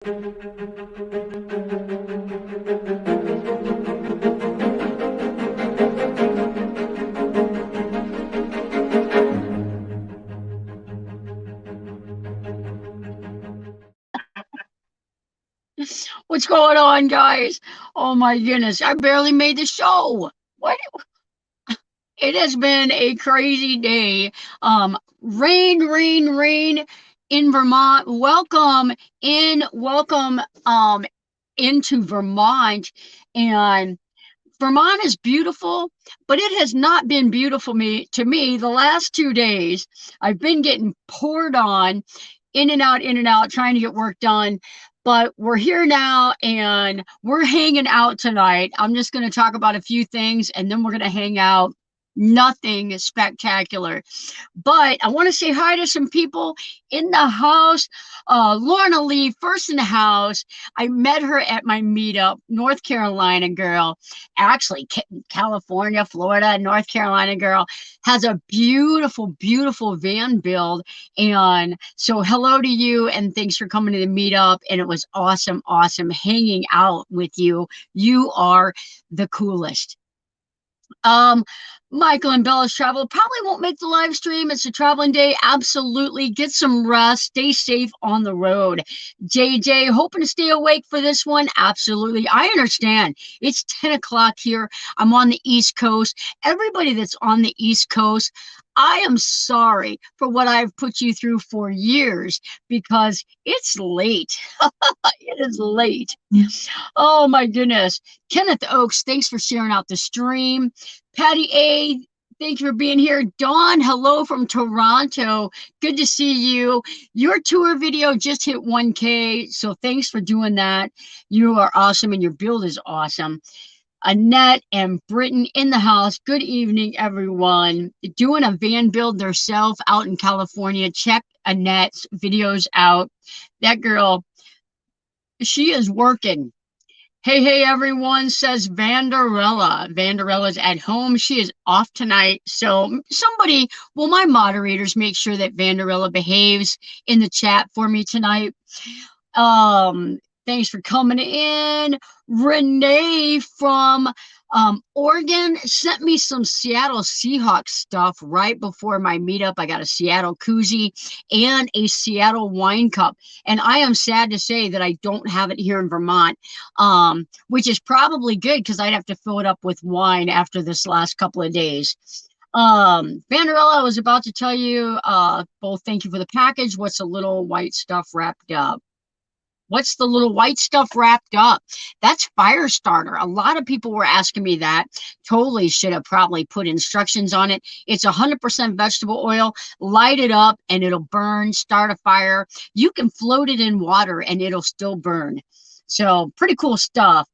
What's going on, guys? Oh my goodness, I barely made the show. What? It has been a crazy day. Rain, rain, rain in Vermont. Welcome into Vermont. And Vermont is beautiful, but it has not been beautiful to me the last 2 days. I've been getting poured on, in and out, trying to get work done. But we're here now and we're hanging out tonight. I'm just going to talk about a few things and then we're going to hang out. Nothing spectacular. But I want to say hi to some people in the house. Lorna Lee, first in the house. I met her at my meetup, North Carolina girl. Actually, California, Florida, North Carolina girl has a beautiful, beautiful van build. And so hello to you and thanks for coming to the meetup. And it was awesome, awesome hanging out with you. You are the coolest. Um, Michael and Bella's travel probably won't make the live stream. It's a traveling day. Absolutely. Get some rest. Stay safe on the road. JJ, hoping to stay awake for this one. Absolutely. I understand. It's 10 o'clock here. I'm on the East Coast. Everybody that's on the East Coast, I am sorry for what I've put you through for years because it's late. It is late. Oh my goodness. Kenneth Oakes, thanks for sharing out the stream. Patty A, thank you for being here. Dawn, hello from Toronto. Good to see you. Your tour video just hit 1K, so thanks for doing that. You are awesome and your build is awesome. Annette and Britton in the house. Good evening, everyone. Doing a van build themselves out in California. Check Annette's videos out. That girl, she is working. Hey, hey, everyone, says Vanderella. Vanderella's at home. She is off tonight. So somebody, will my moderators make sure that Vanderella behaves in the chat for me tonight? Thanks for coming in. Renee from Oregon sent me some Seattle Seahawks stuff right before my meetup. I got a Seattle koozie and a Seattle wine cup. And I am sad to say that I don't have it here in Vermont, which is probably good because I'd have to fill it up with wine after this last couple of days. Vanderella, I was about to tell you both thank you for the package. What's the little white stuff wrapped up? What's the little white stuff wrapped up? That's fire starter. A lot of people were asking me that. Totally should have probably put instructions on it. It's 100% vegetable oil. Light it up and it'll burn, start a fire. You can float it in water and it'll still burn. So pretty cool stuff.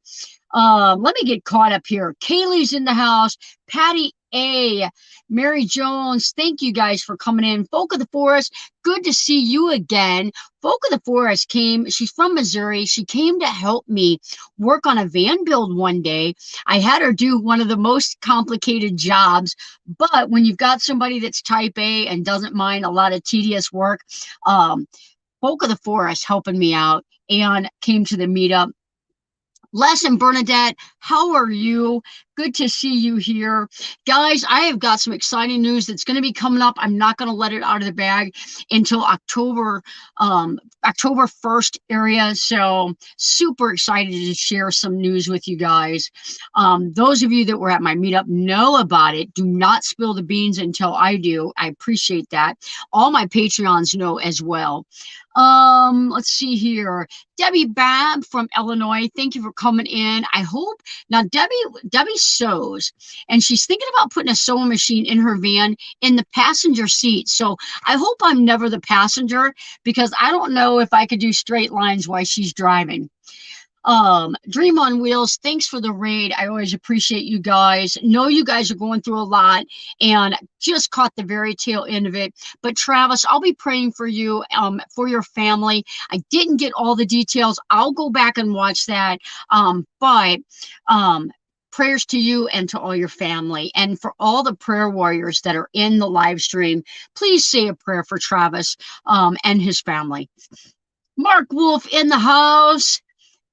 Let me get caught up here. Kaylee's in the house. Patty A. Mary Jones, thank you guys for coming in. Folk of the Forest, good to see you again. Folk of the Forest came, she's from Missouri. She came to help me work on a van build one day. I had her do one of the most complicated jobs, but when you've got somebody that's type A and doesn't mind a lot of tedious work, Folk of the Forest helping me out and came to the meetup. Les and Bernadette, how are you? Good to see you here. Guys, I have got some exciting news that's going to be coming up. I'm not going to let it out of the bag until October 1st area. So super excited to share some news with you guys. Those of you that were at my meetup know about it. Do not spill the beans until I do. I appreciate that. All my Patreons know as well. Let's see here. Debbie Babb from Illinois, thank you for coming in. I hope now Debbie sews and she's thinking about putting a sewing machine in her van in the passenger seat. So I hope I'm never the passenger because I don't know if I could do straight lines while she's driving. Dream on Wheels, thanks for the raid. I always appreciate you guys. Know you guys are going through a lot and just caught the very tail end of it. But Travis, I'll be praying for you, for your family. I didn't get all the details. I'll go back and watch that. But prayers to you and to all your family. And for all the prayer warriors that are in the live stream, please say a prayer for Travis and his family. Mark Wolf in the house.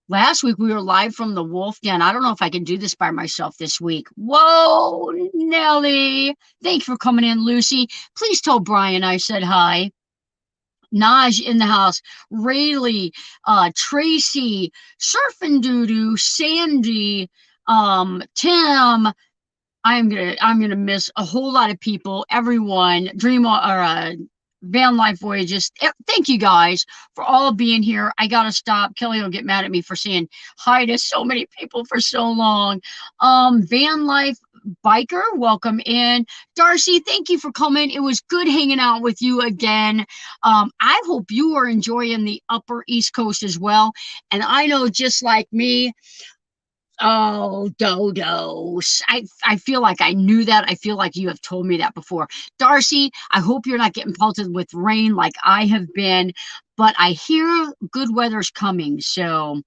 Last week we were live from the Wolf Den. I don't know if I can do this by myself this week. Whoa, Nelly. Thanks for coming in, Lucy. Please tell Brian I said hi. Naj in the house. Rayleigh, Tracy, Surfing Doodoo, Sandy, Tim. I'm gonna miss a whole lot of people. Everyone, Dream or Van Life Voyages. Thank you guys for all being here. I gotta stop. Kelly will get mad at me for saying hi to so many people for so long. Van Life Biker, welcome in. Darcy, thank you for coming. It was good hanging out with you again. I hope you are enjoying the Upper East Coast as well. And I know, just like me, oh, dodos. I feel like I knew that. I feel like you have told me that before. Darcy, I hope you're not getting pelted with rain like I have been, but I hear good weather's coming. So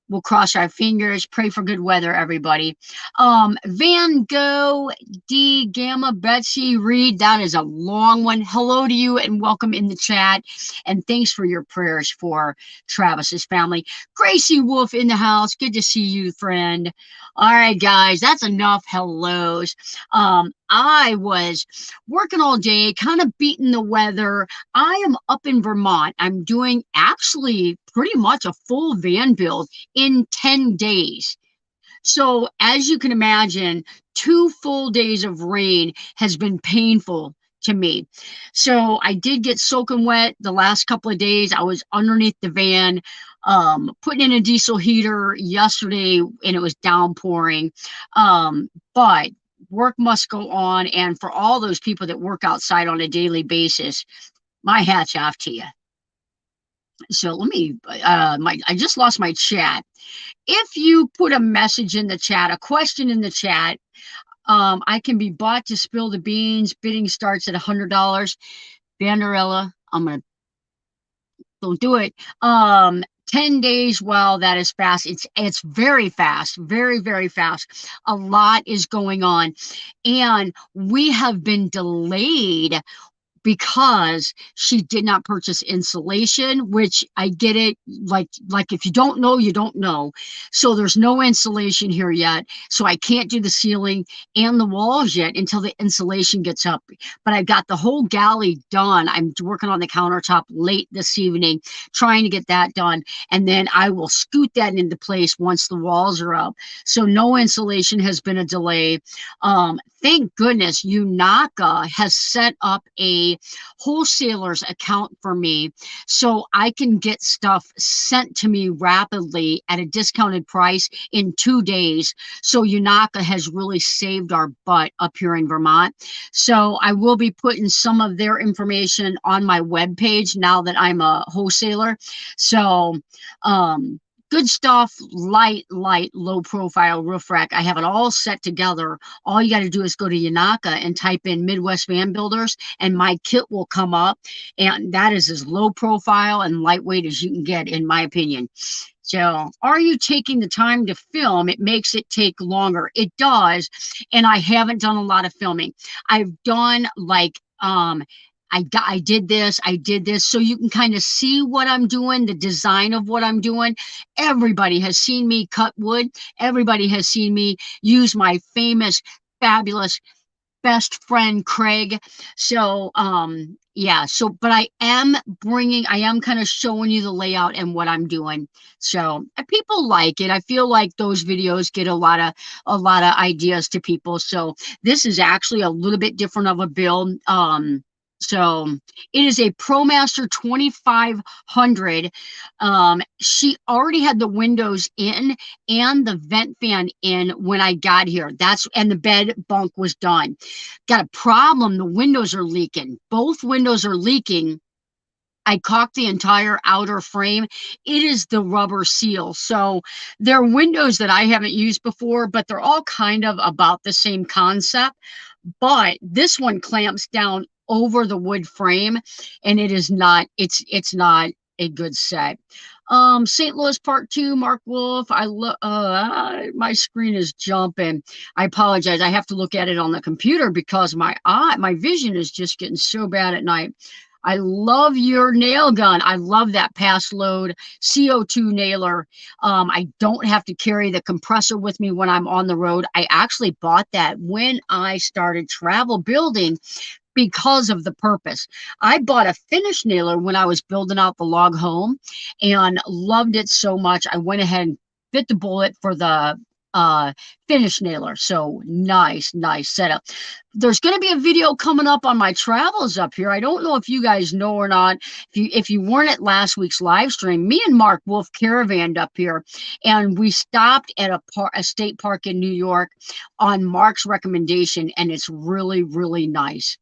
we'll cross our fingers, pray for good weather, everybody. Van Gogh, D, Gamma, Betsy, Reed, that is a long one. Hello to you and welcome in the chat. And thanks for your prayers for Travis's family. Gracie Wolf in the house. Good to see you, friend. All right, guys, that's enough hellos. I was working all day, kind of beating the weather. I am up in Vermont. I'm doing actually pretty much a full van build in 10 days. So, as you can imagine, 2 full days of rain has been painful to me. So, I did get soaking wet the last couple of days. I was underneath the van, putting in a diesel heater yesterday, and it was downpouring. But work must go on. And for all those people that work outside on a daily basis, my hat's off to you. So let me, I just lost my chat. If you put a message in the chat, a question in the chat, I can be bought to spill the beans. Bidding starts at $100. Vanderella, don't do it. 10 days, well, that is fast. It's very fast, very, very fast. A lot is going on. And we have been delayed because she did not purchase insulation, which I get it. Like if you don't know, you don't know. So there's no insulation here yet. So I can't do the ceiling and the walls yet until the insulation gets up. But I've got the whole galley done. I'm working on the countertop late this evening, trying to get that done. And then I will scoot that into place once the walls are up. So no insulation has been a delay. Thank goodness Unaka has set up a wholesaler's account for me so I can get stuff sent to me rapidly at a discounted price in 2 days. So Unaka has really saved our butt up here in Vermont. So I will be putting some of their information on my webpage now that I'm a wholesaler. So, good stuff, light, low profile roof rack. I have it all set together. All you got to do is go to Yanaka and type in Midwest Van Builders, and my kit will come up. And that is as low profile and lightweight as you can get, in my opinion. So, are you taking the time to film? It makes it take longer. It does. And I haven't done a lot of filming. I've done like, I did this, so you can kind of see what I'm doing, the design of what I'm doing. Everybody has seen me cut wood. Everybody has seen me use my famous, fabulous best friend Craig. So yeah, so but I am kind of showing you the layout and what I'm doing. So people like it. I feel like those videos get a lot of ideas to people. So this is actually a little bit different of a build. So it is a ProMaster 2500. She already had the windows in and the vent fan in when I got here. And the bed bunk was done. Got a problem. The windows are leaking. Both windows are leaking. I caulked the entire outer frame. It is the rubber seal. So they're windows that I haven't used before, but they're all kind of about the same concept. But this one clamps down over the wood frame, and it's not a good set. St. Louis Part 2, Mark Wolf. My screen is jumping. I apologize. I have to look at it on the computer because my vision is just getting so bad at night. I love your nail gun. I love that pass load CO2 nailer. I don't have to carry the compressor with me when I'm on the road. I actually bought that when I started travel building because of the purpose. I bought a finish nailer when I was building out the log home and loved it so much. I went ahead and bit the bullet for the uh finish nailer. So nice setup. There's going to be a video coming up on my travels up here. I don't know if you guys know or not. If you weren't at last week's live stream, me and Mark Wolf caravaned up here, and we stopped at a state park in New York on Mark's recommendation, and it's really nice.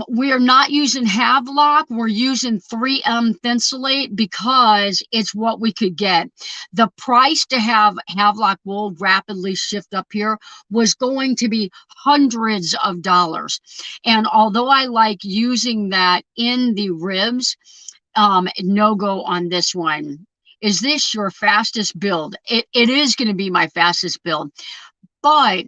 We are not using Havelock. We're using 3M Thinsulate because it's what we could get. The price to have Havelock wool rapidly shift up here was going to be hundreds of dollars. And although I like using that in the ribs, no go on this one. Is this your fastest build? It is going to be my fastest build. But,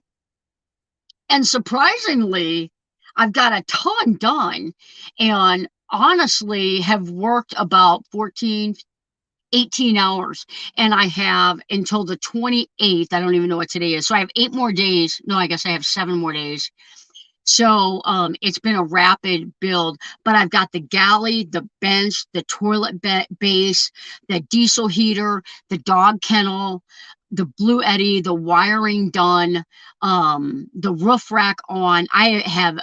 and surprisingly, I've got a ton done and honestly have worked about 14, 18 hours. And I have until the 28th. I don't even know what today is. So I have 8 more days. No, I guess I have 7 more days. So it's been a rapid build, but I've got the galley, the bench, the toilet base, the diesel heater, the dog kennel, the Blue Eddy, the wiring done, the roof rack on. I have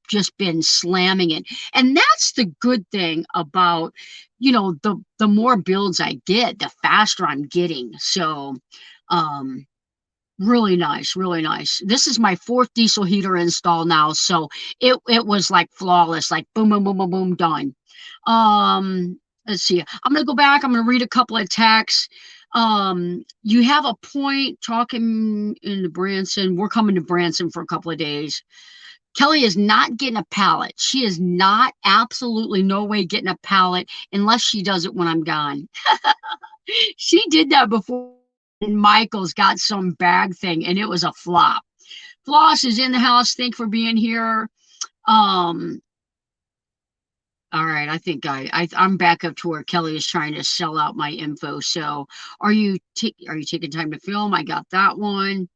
just been slamming it. And that's the good thing about, the more builds I get, the faster I'm getting. So really nice. This is my 4th diesel heater install now, so it was like flawless, like boom, boom, boom, boom, boom, done. Let's see. I'm gonna go back. I'm gonna read a couple of texts. You have a point talking into Branson. We're coming to Branson for a couple of days. Kelly is not getting a pallet. She is not, absolutely no way getting a pallet unless she does it when I'm gone. She did that before. And Michael's got some bag thing, and it was a flop. Floss is in the house. Thank for being here. All right, I think I'm back up to where Kelly is trying to sell out my info. So, are you taking time to film? I got that one.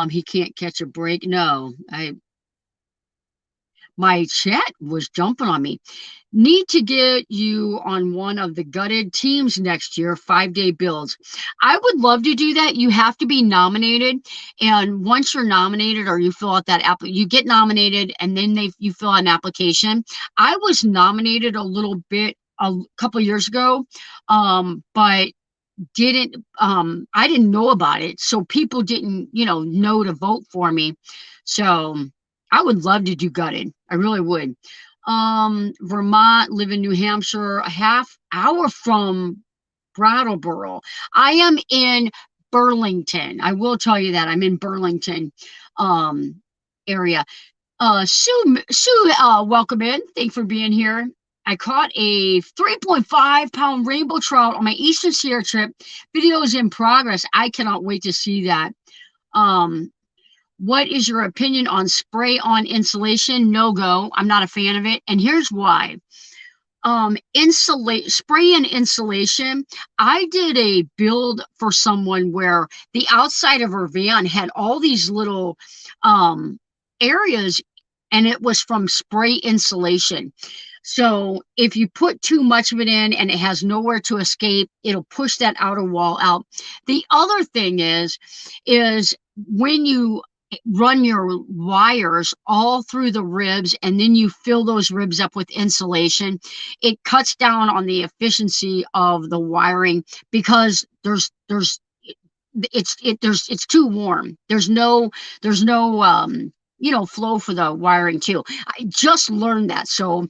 He can't catch a break. No, my chat was jumping on me. Need to get you on one of the gutted teams next year, 5-day builds. I would love to do that. You have to be nominated. And once you're nominated or you fill out that app, you get nominated and then you fill out an application. I was nominated a little bit a couple years ago, but I didn't know about it. So people didn't, know to vote for me. So I would love to do gutted. I really would. Vermont, live in New Hampshire, a half hour from Brattleboro. I am in Burlington. I will tell you that I'm in Burlington area. Sue, welcome in. Thanks for being here. I caught a 3.5-pound rainbow trout on my Eastern Sierra trip. Video is in progress. I cannot wait to see that. What is your opinion on spray-on insulation? No go. I'm not a fan of it, and here's why. Spray and insulation. I did a build for someone where the outside of her van had all these little areas, and it was from spray insulation. So if you put too much of it in and it has nowhere to escape, it'll push that outer wall out. The other thing is when you run your wires all through the ribs and then you fill those ribs up with insulation, it cuts down on the efficiency of the wiring because it's too warm. There's no flow for the wiring too. I just learned that. So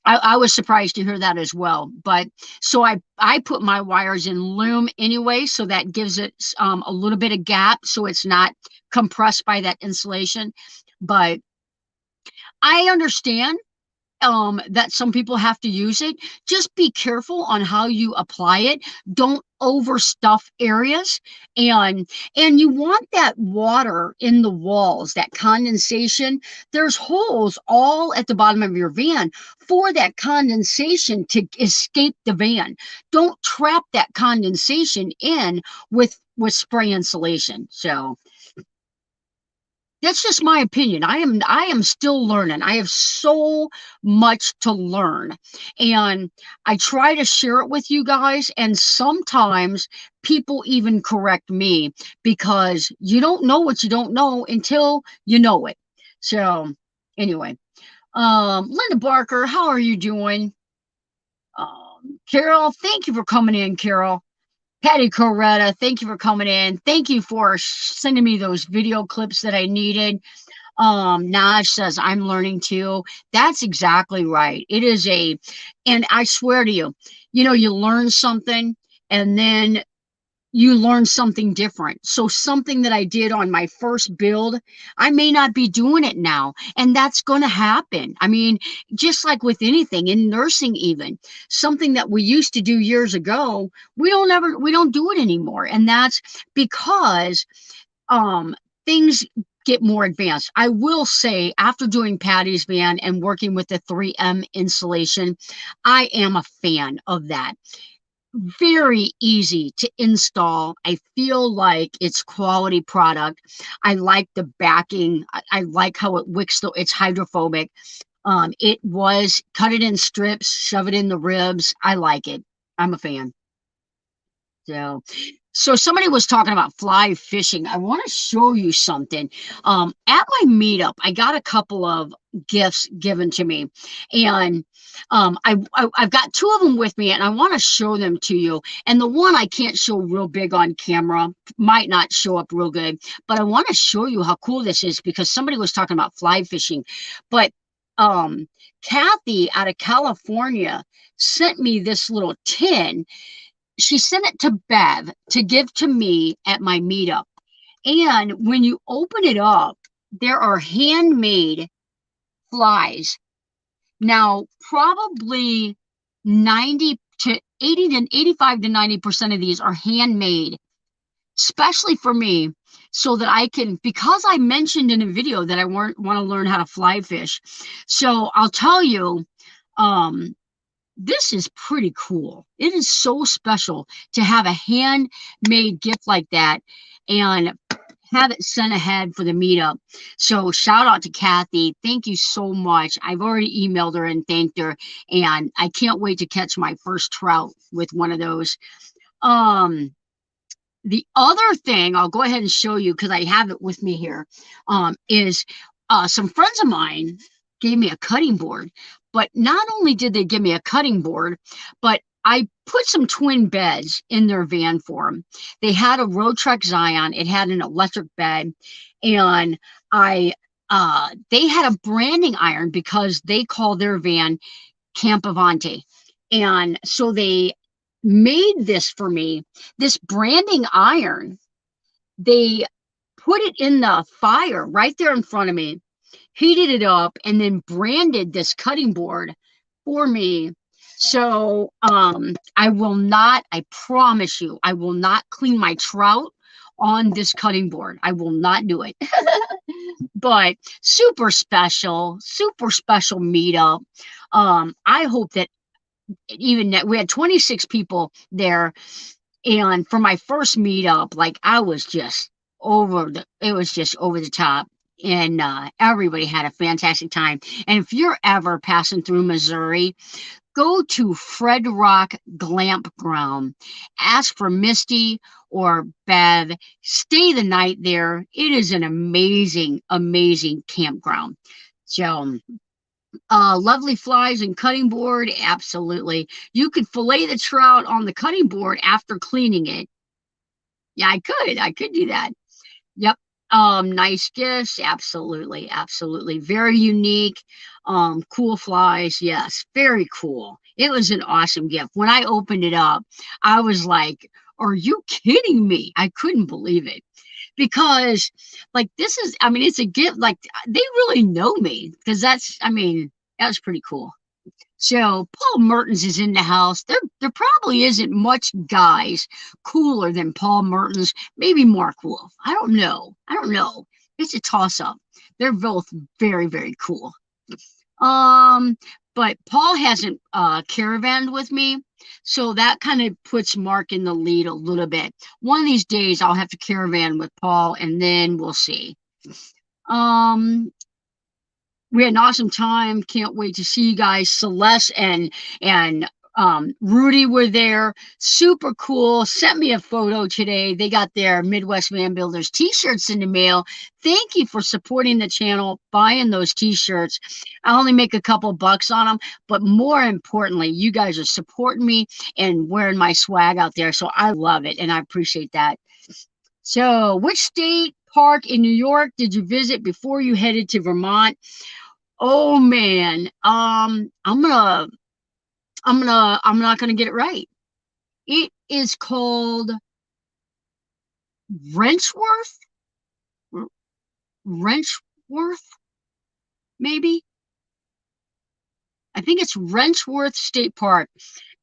I was surprised to hear that as well. But so I put my wires in loom anyway, so that gives it a little bit of gap so it's not compressed by that insulation. But I understand that some people have to use it. Just be careful on how you apply it. Don't overstuff areas, and you want that water in the walls, that condensation. There's holes all at the bottom of your van for that condensation to escape the van. Don't trap that condensation in with spray insulation. So that's just my opinion. I am still learning. I have so much to learn. And I try to share it with you guys, and sometimes people even correct me because you don't know what you don't know until you know it. So anyway, Linda Barker, how are you doing? Carol, thank you for coming in, Carol. Patty Coretta, thank you for coming in. Thank you for sending me those video clips that I needed. Naj says, I'm learning too. That's exactly right. It is and I swear to you, you learn something and then you learn something different. So something that I did on my first build, I may not be doing it now. And that's going to happen. I mean, just like with anything in nursing, even something that we used to do years ago, we don't do it anymore. And that's because things get more advanced. I will say, after doing Patty's van and working with the 3M insulation, I am a fan of that. Very easy to install. I feel like it's quality product. I like the backing. I like how it wicks, it's hydrophobic. It was cut it in strips, shove it in the ribs. I like it. I'm a fan. So somebody was talking about fly fishing. I want to show you something. At my meetup, I got a couple of gifts given to me, and I've got two of them with me, and I want to show them to you. And the one I can't show real big on camera, might not show up real good, but I want to show you how cool this is because somebody was talking about fly fishing. But Kathy out of California sent me this little tin. She sent it to Bev to give to me at my meetup. And when you open it up, there are handmade flies. Now, probably 90 to 80 to 85 to 90% of these are handmade, especially for me, so that I can, because I mentioned in a video that I want to learn how to fly fish. So I'll tell you, this is pretty cool. It is so special to have a handmade gift like that and have it sent ahead for the meetup. So shout out to Kathy. Thank you so much. I've already emailed her and thanked her, and I can't wait to catch my first trout with one of those. The other thing I'll go ahead and show you because I have it with me here, is some friends of mine gave me a cutting board. But not only did they give me a cutting board, but I put some twin beds in their van for them. They had a Road Trek Zion. It had an electric bed, and they had a branding iron because they call their van Camp Avante. And so they made this for me, this branding iron. They put it in the fire right there in front of me, heated it up, and then branded this cutting board for me. So I promise you, I will not clean my trout on this cutting board. I will not do it. But super special meetup. I hope that even that we had 26 people there, and for my first meetup, like I was just it was just over the top, and everybody had a fantastic time. And if you're ever passing through Missouri, go to Fred Rock Glampground. Ask for Misty or Bev. Stay the night there. It is an amazing, amazing campground. So, lovely flies and cutting board. Absolutely. You could fillet the trout on the cutting board after cleaning it. Yeah, I could. I could do that. Yep. Nice gifts. Absolutely. Absolutely. Very unique. Cool flies. Yes. Very cool. It was an awesome gift. When I opened it up, I was like, are you kidding me? I couldn't believe it. Because like this is, I mean, it's a gift. Like they really know me because that's, I mean, That was pretty cool. So Paul Mertens is in the house. There probably isn't much guys cooler than Paul Mertens. Maybe Mark Wolf. I don't know. I don't know. It's a toss up. They're both very, very cool. Um, but Paul hasn't caravanned with me, so that kind of puts Mark in the lead a little bit. One of these days I'll have to caravan with Paul, and then we'll see. Um, we had an awesome time. Can't wait to see you guys. Celeste and Rudy were there. Super cool. Sent me a photo today. They got their Midwest Van Builders t-shirts in the mail. Thank you for supporting the channel, buying those t-shirts. I only make a couple bucks on them, but more importantly, you guys are supporting me and wearing my swag out there. So I love it and I appreciate that. So, which state park in New York did you visit before you headed to Vermont? Oh man, I'm not gonna get it right. It is called Wrenchworth, Wrenchworth, maybe. I think it's Wrenchworth State Park.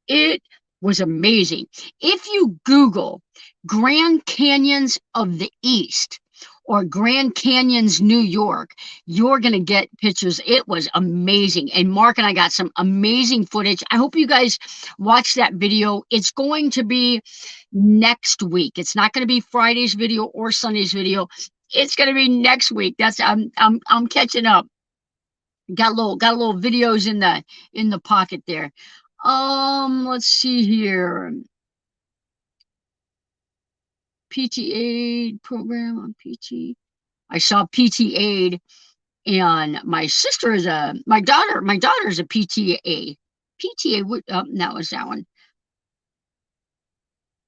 It was amazing. If you Google Grand Canyons of the East or Grand Canyons, New York, you're going to get pictures. It was amazing. And Mark and I got some amazing footage. I hope you guys watch that video. It's going to be next week. It's not going to be Friday's video or Sunday's video. It's going to be next week. That's I'm catching up. Got a little videos in the pocket there. Let's see here. PTA program on PT. I saw PT aid, and my sister is my daughter is a PTA. PTA, that was that one.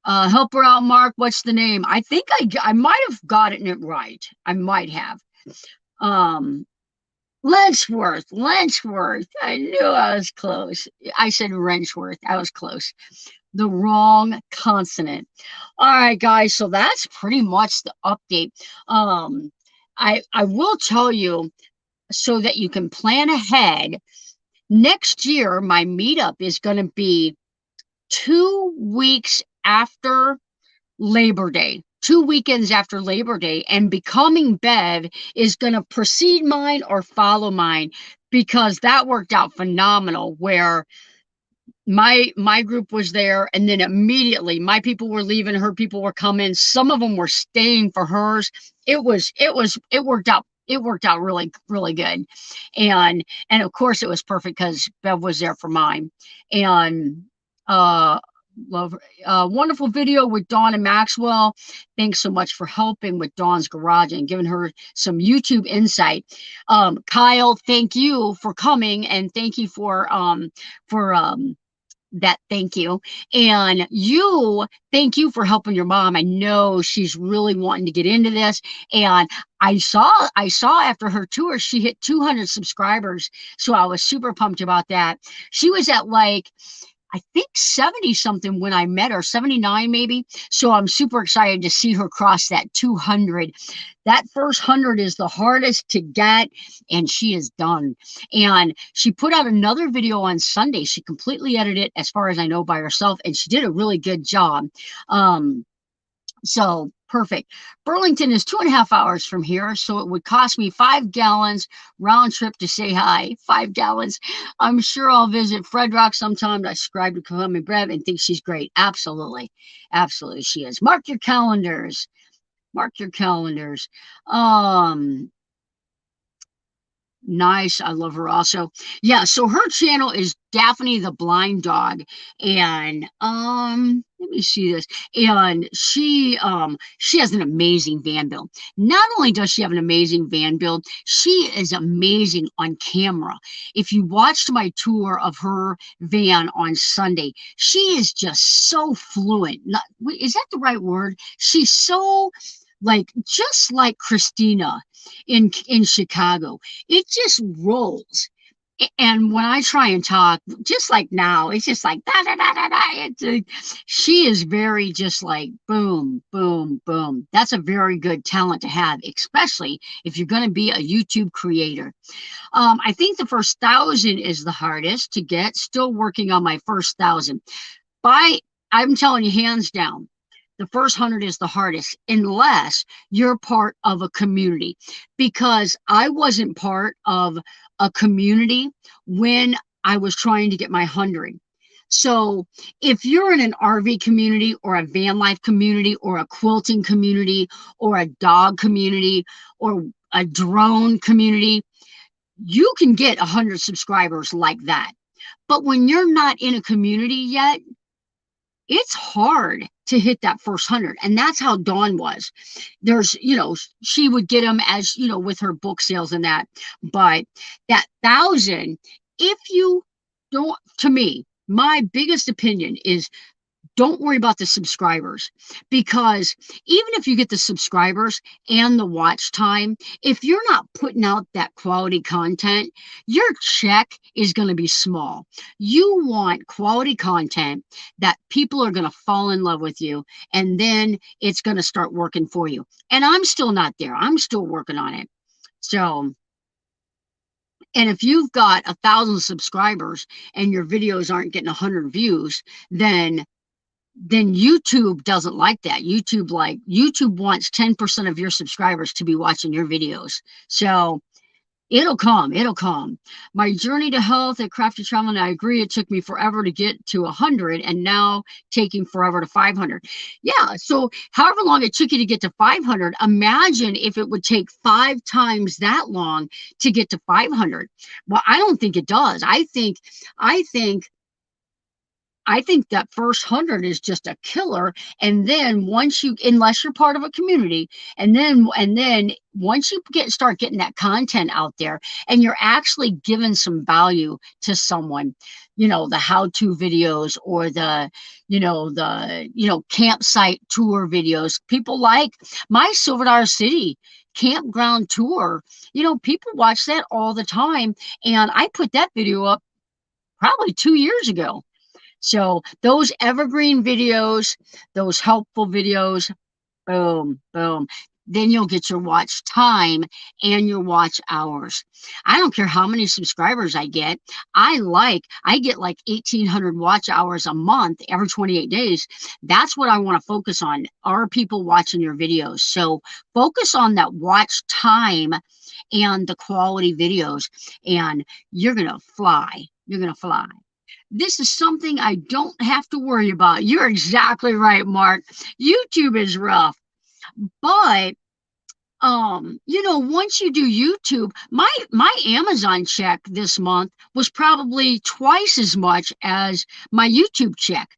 Help her out, Mark. What's the name? I think I might have gotten it right. I might have. Lenchworth. I knew I was close. I said Wrenchworth. I was close. The wrong consonant. All right, guys. So that's pretty much the update. I will tell you so that you can plan ahead. Next year, my meetup is going to be 2 weeks after Labor Day. 2 weekends after Labor Day, and Becoming Bev is going to precede mine or follow mine because that worked out phenomenal where my group was there and then immediately my people were leaving, her people were coming, some of them were staying for hers. It worked out really, really good. And of course it was perfect because Bev was there for mine. And love wonderful video with Dawn and Maxwell. Thanks so much for helping with Dawn's garage and giving her some YouTube insight. Kyle, thank you for coming, and thank you for that. Thank you. And you, thank you for helping your mom. I know she's really wanting to get into this. And I saw after her tour, she hit 200 subscribers. So I was super pumped about that. She was at like, I think 70 something when I met her, 79 maybe. So I'm super excited to see her cross that 200. That first 100 is the hardest to get, and she is done. And she put out another video on Sunday. She completely edited it, as far as I know, by herself, and she did a really good job. So perfect. Burlington is 2.5 hours from here, so it would cost me 5 gallons round trip to say hi. 5 gallons. I'm sure I'll visit Fred Rock sometime. I subscribe to Becoming Bev and think she's great. Absolutely. Absolutely she is. Mark your calendars. Mark your calendars. Nice. I love her also. Yeah, so her channel is Daphne the Blind Dog. And let me see this. And she has an amazing van build. Not only does she have an amazing van build, she is amazing on camera. If you watched my tour of her van on Sunday, she is just so fluent. Is that the right word? She's so just like Christina in Chicago. It just rolls. And when I try and talk, just like now, it's just like da da da da da. She is very just like boom, boom, boom. That's a very good talent to have, especially if you're going to be a YouTube creator. I think the first 1,000 is the hardest to get. Still working on my first 1,000. By I'm telling you, hands down, the first 100 is the hardest, unless you're part of a community. Because I wasn't part of a community when I was trying to get my 100. So if you're in an RV community or a van life community or a quilting community or a dog community or a drone community, you can get 100 subscribers like that. But when you're not in a community yet, it's hard to hit that first 100. And that's how Dawn was. There's, she would get them as, with her book sales and that. But that 1,000, if you don't, to me, my biggest opinion is don't worry about the subscribers, because even if you get the subscribers and the watch time, if you're not putting out that quality content, your check is going to be small. You want quality content that people are going to fall in love with you, and then it's going to start working for you. And I'm still not there. I'm still working on it. So, and if you've got 1,000 subscribers and your videos aren't getting 100 views, then YouTube doesn't like that. YouTube wants 10% of your subscribers to be watching your videos. So it'll come. My journey to health at Crafty Travel, and I agree, it took me forever to get to 100, and now taking forever to 500. Yeah, so however long it took you to get to 500, imagine if it would take 5 times that long to get to 500. Well, I don't think it does. I think that first 100 is just a killer. And then unless you're part of a community, and then once you start getting that content out there and you're actually giving some value to someone, the how-to videos or the campsite tour videos, people like my Silver Dollar City campground tour, people watch that all the time. And I put that video up probably 2 years ago. So those evergreen videos, those helpful videos, boom, boom. Then you'll get your watch time and your watch hours. I don't care how many subscribers I get. I get like 1,800 watch hours a month every 28 days. That's what I want to focus on. Are people watching your videos? So focus on that watch time and the quality videos, and you're going to fly. You're going to fly. This is something I don't have to worry about. You're exactly right, Mark. YouTube is rough. But once you do YouTube, my Amazon check this month was probably twice as much as my YouTube check.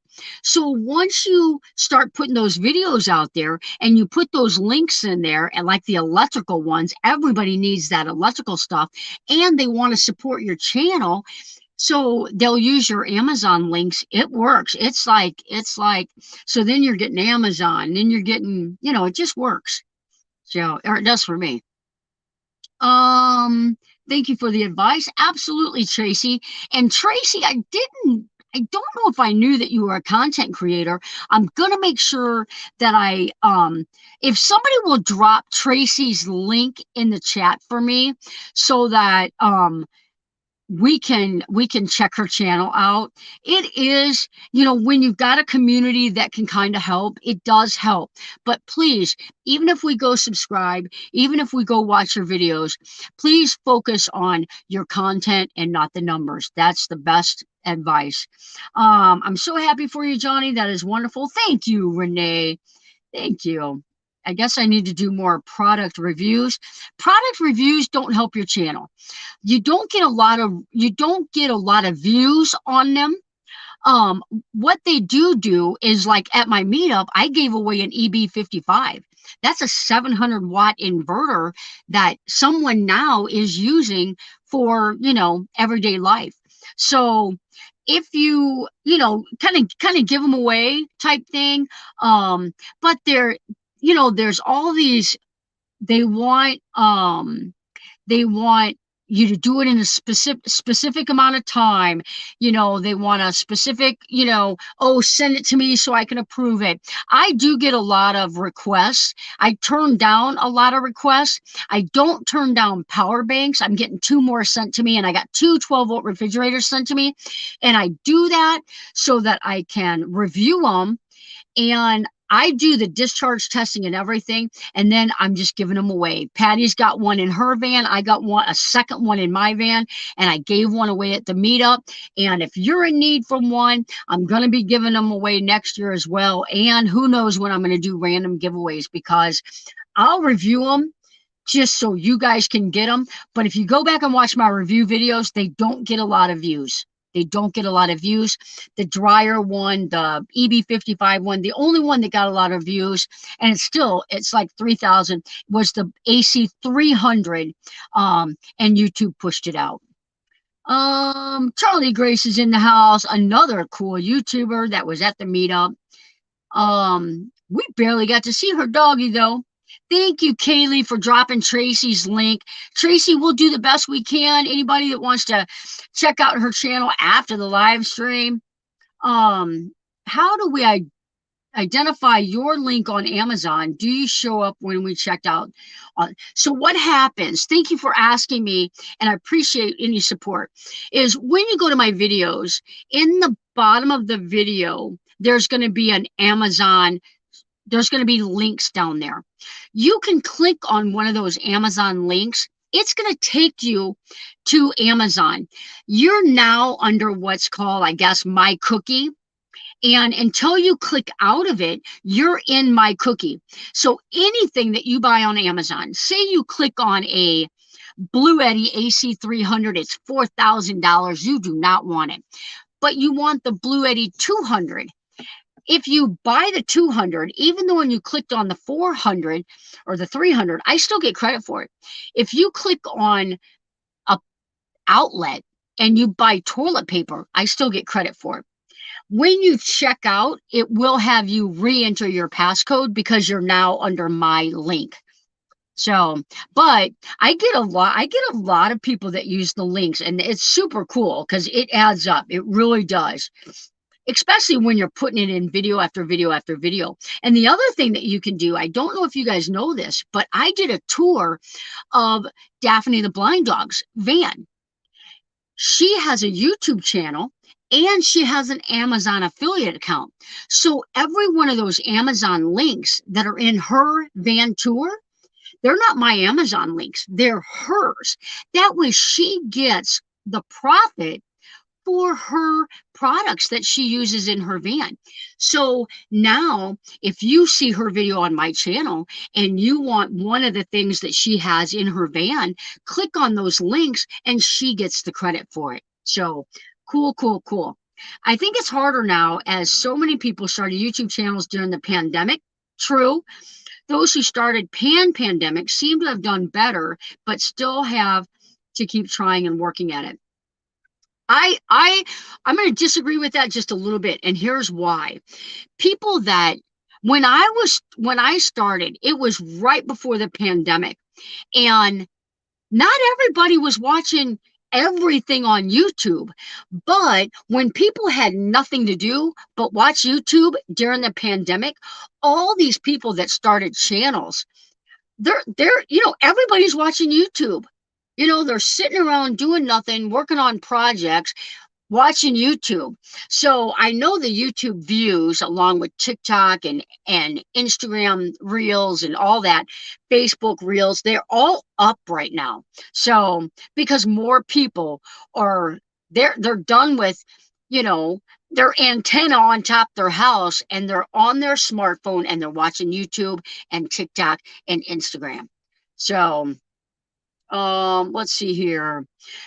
So once you start putting those videos out there and you put those links in there, and like the electrical ones, everybody needs that electrical stuff, and they want to support your channel, so they'll use your Amazon links. It works. It's like, so then you're getting Amazon, then you're getting, it just works. So, or it does for me. Thank you for the advice. Absolutely, Tracy. And Tracy, I don't know if I knew that you were a content creator. I'm going to make sure that if somebody will drop Tracy's link in the chat for me so that, we can check her channel out. It is, when you've got a community that can kind of help, it does help. But please, even if we go subscribe, even if we go watch your videos, please focus on your content and not the numbers. That's the best advice. I'm so happy for you, Johnny. That is wonderful. Thank you, Renee. Thank you. I guess I need to do more product reviews. Product reviews don't help your channel. You don't get a lot of views on them. What they do is, like at my meetup, I gave away an EB55. That's a 700 watt inverter that someone now is using for, everyday life. So if you, kind of give them away type thing. But there's all these, they want, you to do it in a specific amount of time. They want a specific, oh, send it to me so I can approve it. I do get a lot of requests. I turn down a lot of requests. I don't turn down power banks. I'm getting two more sent to me, and I got two 12-volt refrigerators sent to me. And I do that so that I can review them, and I do the discharge testing and everything, and then I'm just giving them away. Patty's got one in her van. I got a second one in my van, and I gave one away at the meetup. And if you're in need from one, I'm going to be giving them away next year as well. And who knows when I'm going to do random giveaways, because I'll review them just so you guys can get them. But if you go back and watch my review videos, they don't get a lot of views. They don't get a lot of views. The dryer one, the EB55 one, the only one that got a lot of views, and it's like 3,000, was the AC300, and YouTube pushed it out. Charlie Grace is in the house, another cool YouTuber that was at the meetup. We barely got to see her doggy though. Thank you, Kaylee, for dropping Tracy's link. Tracy, we'll do the best we can. Anybody that wants to check out her channel after the live stream, how do we identify your link on Amazon? Do you show up when we checked out? So what happens, thank you for asking me, and I appreciate any support, is when you go to my videos, in the bottom of the video, there's going to be an Amazon. There's going to be links down there. You can click on one of those Amazon links. It's going to take you to Amazon. You're now under what's called, I guess, My Cookie. And until you click out of it, you're in My Cookie. So anything that you buy on Amazon, say you click on a Bluetti AC300, it's $4,000. You do not want it. But you want the Bluetti 200. If you buy the 200, even though when you clicked on the 400 or the 300, I still get credit for it. If you click on a outlet and you buy toilet paper, I still get credit for it. When you check out, it will have you re-enter your passcode because you're now under my link. So, but I get a lot of people that use the links, and it's super cool because it adds up. It really does. Especially when you're putting it in video after video after video. And the other thing that you can do, I don't know if you guys know this, but I did a tour of Daphne the Blind Dog's van. She has a YouTube channel and she has an Amazon affiliate account. So every one of those Amazon links that are in her van tour, they're not my Amazon links, they're hers. That way she gets the profit for her products that she uses in her van. So now if you see her video on my channel and you want one of the things that she has in her van, click on those links and she gets the credit for it. So cool, cool, cool. I think it's harder now as so many people started YouTube channels during the pandemic. True. Those who started pandemic seem to have done better, but still have to keep trying and working at it. I'm going to disagree with that just a little bit, and here's why. People that when I started, it was right before the pandemic, and not everybody was watching everything on YouTube. But when people had nothing to do but watch YouTube during the pandemic, all these people that started channels, they're everybody's watching YouTube. They're sitting around doing nothing, working on projects, watching YouTube. So I know the YouTube views, along with TikTok and Instagram Reels and all that, Facebook Reels, they're all up right now. So because more people they're done with, their antenna on top of their house, and they're on their smartphone and they're watching YouTube and TikTok and Instagram. So let's see here.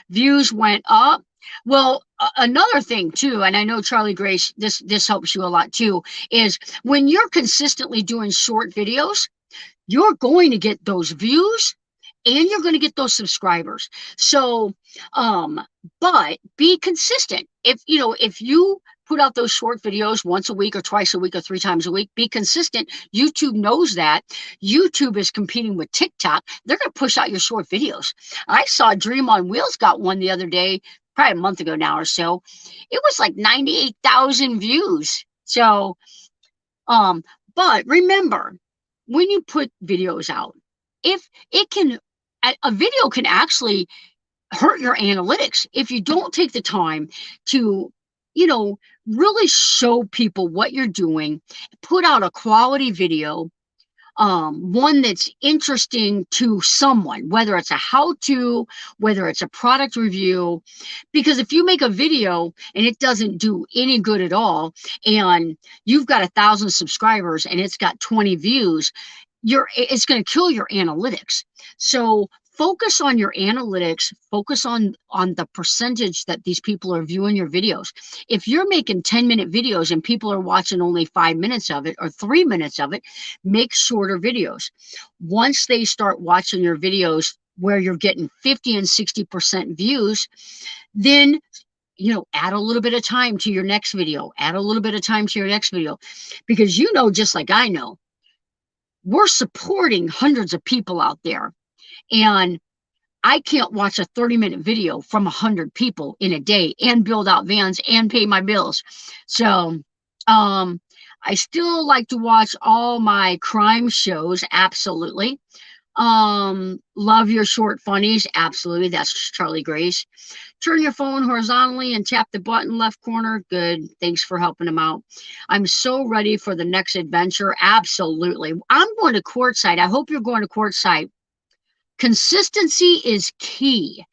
Views went up. Well, another thing too, and I know Charlie Grace, this helps you a lot too, is when you're consistently doing short videos, you're going to get those views and you're going to get those subscribers. So, but be consistent. If you put out those short videos once a week or twice a week or 3 times a week. Be consistent. YouTube knows that. YouTube is competing with TikTok. They're going to push out your short videos. I saw Dream on Wheels got one the other day, probably a month ago now or so. It was like 98,000 views. So, but remember, when you put videos out, if it can, a video can actually hurt your analytics if you don't take the time to, really show people what you're doing, put out a quality video, one that's interesting to someone, whether it's a how-to, whether it's a product review. Because if you make a video and it doesn't do any good at all, and you've got 1,000 subscribers and it's got 20 views, it's going to kill your analytics. So focus on your analytics, focus on the percentage that these people are viewing your videos. If you're making 10-minute videos and people are watching only 5 minutes of it or 3 minutes of it, make shorter videos. Once they start watching your videos where you're getting 50 and 60% views, then add a little bit of time to your next video, add a little bit of time to your next video, because just like I know, we're supporting hundreds of people out there. And I can't watch a 30-minute video from 100 people in a day and build out vans and pay my bills. So I still like to watch all my crime shows. Absolutely. Love your short funnies. Absolutely. That's Charlie Grace. Turn your phone horizontally and tap the button left corner. Good. Thanks for helping them out. I'm so ready for the next adventure. Absolutely. I'm going to Quartzsite. I hope you're going to Quartzsite. Consistency is key,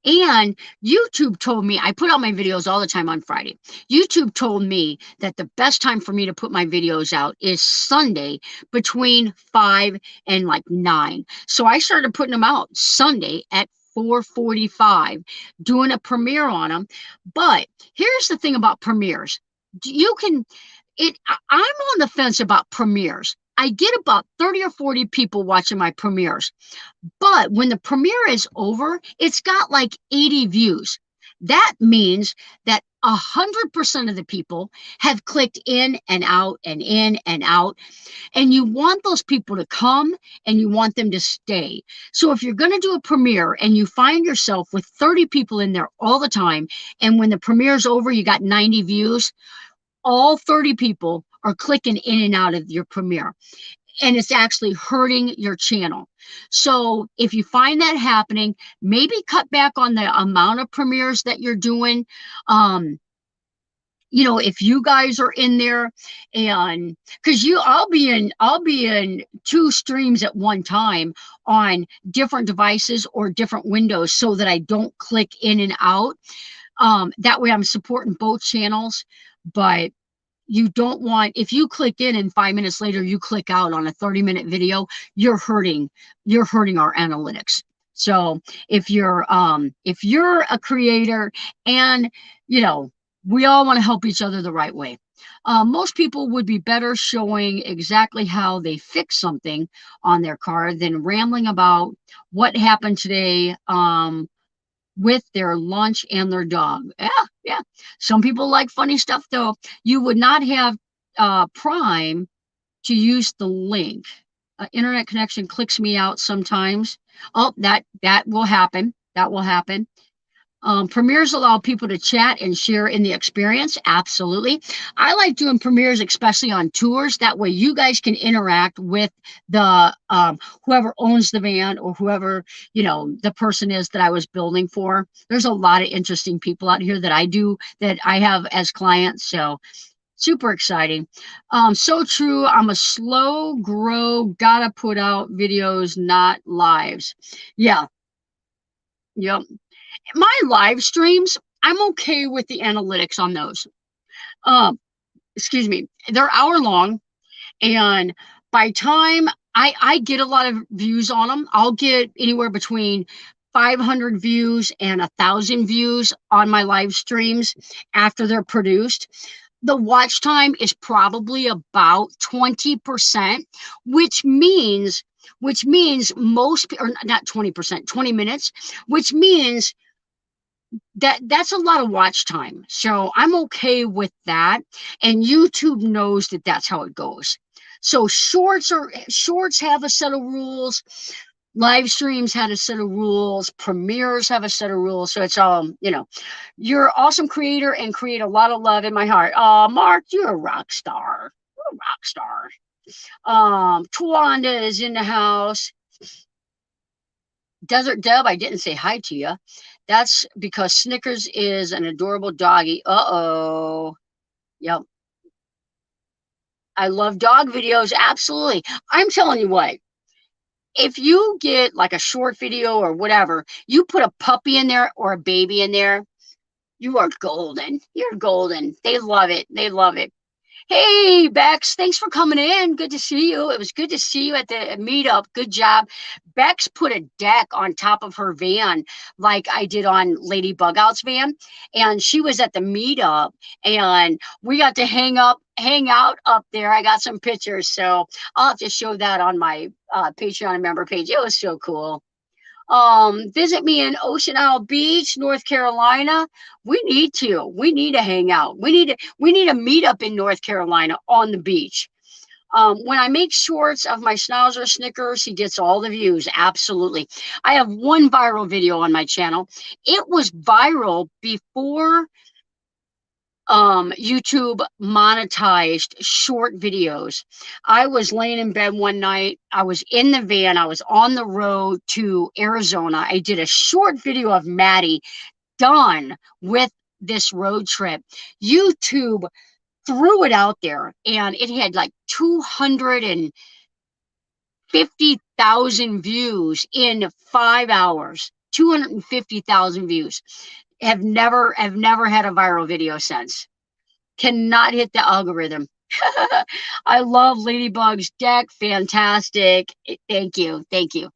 And YouTube told me, I put out my videos all the time on Friday. YouTube told me that the best time for me to put my videos out is Sunday between 5 and like 9. So I started putting them out Sunday at 4:45, doing a premiere on them. But here's the thing about premieres. I'm on the fence about premieres. I get about 30 or 40 people watching my premieres. But when the premiere is over, it's got like 80 views. That means that 100% of the people have clicked in and out and in and out. And you want those people to come and you want them to stay. So if you're going to do a premiere and you find yourself with 30 people in there all the time, and when the premiere is over, you got 90 views, all 30 people are clicking in and out of your premiere, and it's actually hurting your channel. So if you find that happening, maybe cut back on the amount of premieres that you're doing. If you guys are in there, and because I'll be in 2 streams at one time on different devices or different windows so that I don't click in and out. That way I'm supporting both channels. But you don't want, if you click in and 5 minutes later you click out on a 30-minute video, you're hurting our analytics. So if you're a creator, and we all want to help each other the right way. Most people would be better showing exactly how they fix something on their car than rambling about what happened today with their lunch and their dog. Yeah. Some people like funny stuff, though. You would not have Prime to use the link. Internet connection clicks me out sometimes. Oh, that will happen. That will happen. Premieres allow people to chat and share in the experience. Absolutely. I like doing premieres, especially on tours. That way you guys can interact with the whoever owns the van, or whoever, the person is that I was building for. There's a lot of interesting people out here that I have as clients. So super exciting. So true. I'm a slow grow, gotta put out videos, not lives. Yeah. Yep. My live streams, I'm okay with the analytics on those. Excuse me. They're hour long, and by time I get a lot of views on them, I'll get anywhere between 500 views and 1,000 views on my live streams after they're produced. The watch time is probably about 20%, which means most, or not 20%, 20 minutes, which means that's a lot of watch time. So I'm okay with that. And YouTube knows that that's how it goes. So shorts have a set of rules. Live streams had a set of rules. Premieres have a set of rules. So it's you're an awesome creator and create a lot of love in my heart. Mark, you're a rock star. You're a rock star. Twanda is in the house. Desert Deb, I didn't say hi to you. That's because Snickers is an adorable doggy. Uh-oh. Yep. I love dog videos. Absolutely. I'm telling you what, if you get like a short video or whatever, you put a puppy in there or a baby in there, you are golden. You're golden. They love it. They love it. Hey, Bex, thanks for coming in. Good to see you. It was good to see you at the meetup. Good job. Bex put a deck on top of her van like I did on Lady Bugout's van. And she was at the meetup and we got to hang out up there. I got some pictures. So I'll have to show that on my Patreon member page. It was so cool. Visit me in Ocean Isle Beach, North Carolina. We need to hang out. We need a meetup in North Carolina on the beach. When I make shorts of my schnauzer Snickers, he gets all the views. Absolutely. I have one viral video on my channel. It was viral before YouTube monetized short videos. I was laying in bed one night. I was in the van. I was on the road to Arizona. I did a short video of Maddie done with this road trip. YouTube threw it out there and it had like 250,000 views in 5 hours. 250,000 views. Have never had a viral video since. Cannot hit the algorithm. I love Ladybug's deck. Fantastic. Thank you. Thank you.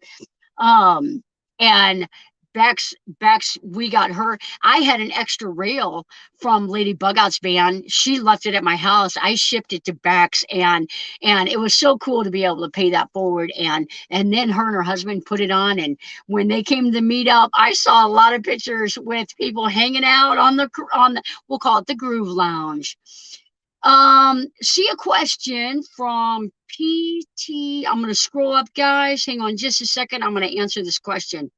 And Bex, we got her. I had an extra rail from Lady Bugout's van. She left it at my house. I shipped it to Bex, and it was so cool to be able to pay that forward. And then her and her husband put it on. And when they came to meet up, I saw a lot of pictures with people hanging out on the we'll call it the Groove Lounge. See a question from PT. I'm going to scroll up, guys. Hang on just a second. I'm going to answer this question.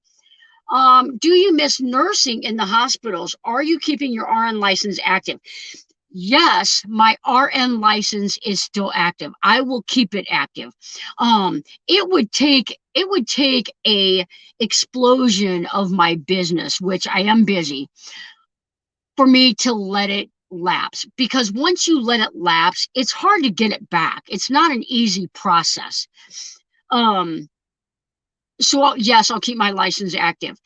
Do you miss nursing in the hospitals? Are you keeping your RN license active? Yes, my RN license is still active. I will keep it active. It would take a explosion of my business, which I am busy, for me to let it lapse, because once you let it lapse, it's hard to get it back. It's not an easy process. So yes, I'll keep my license active.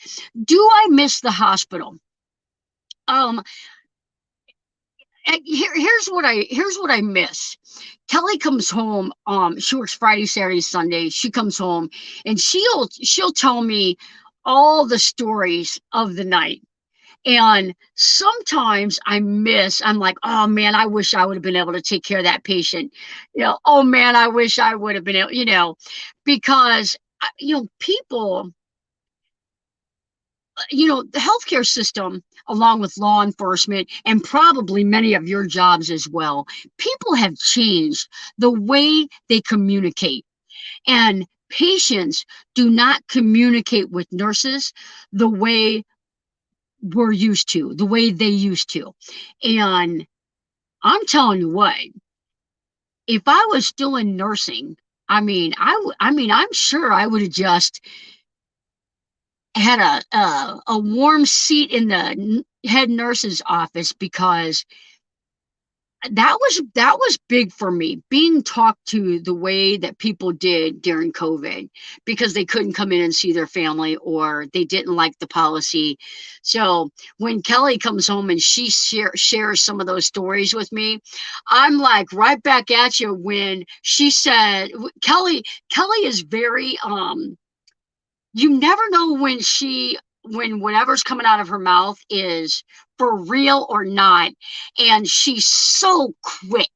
Do I miss the hospital? Um, here's what I miss. Kelly comes home. She works Friday, Saturday, Sunday. She comes home and she'll tell me all the stories of the night. And sometimes I'm like, oh man, I wish I would have been able to take care of that patient. Oh man, I wish I would have been able, because, people, the healthcare system, along with law enforcement and probably many of your jobs as well, people have changed the way they communicate. And patients do not communicate with nurses the way we're used to, the way they used to. And I'm telling you what, if I was still in nursing, I'm sure I would have just had a warm seat in the head nurse's office, because that was big for me, being talked to the way that people did during COVID, because they couldn't come in and see their family or they didn't like the policy. So when Kelly comes home and she shares some of those stories with me, I'm like right back at you. When she said, Kelly is very you never know when whatever's coming out of her mouth is for real or not. And she's so quick.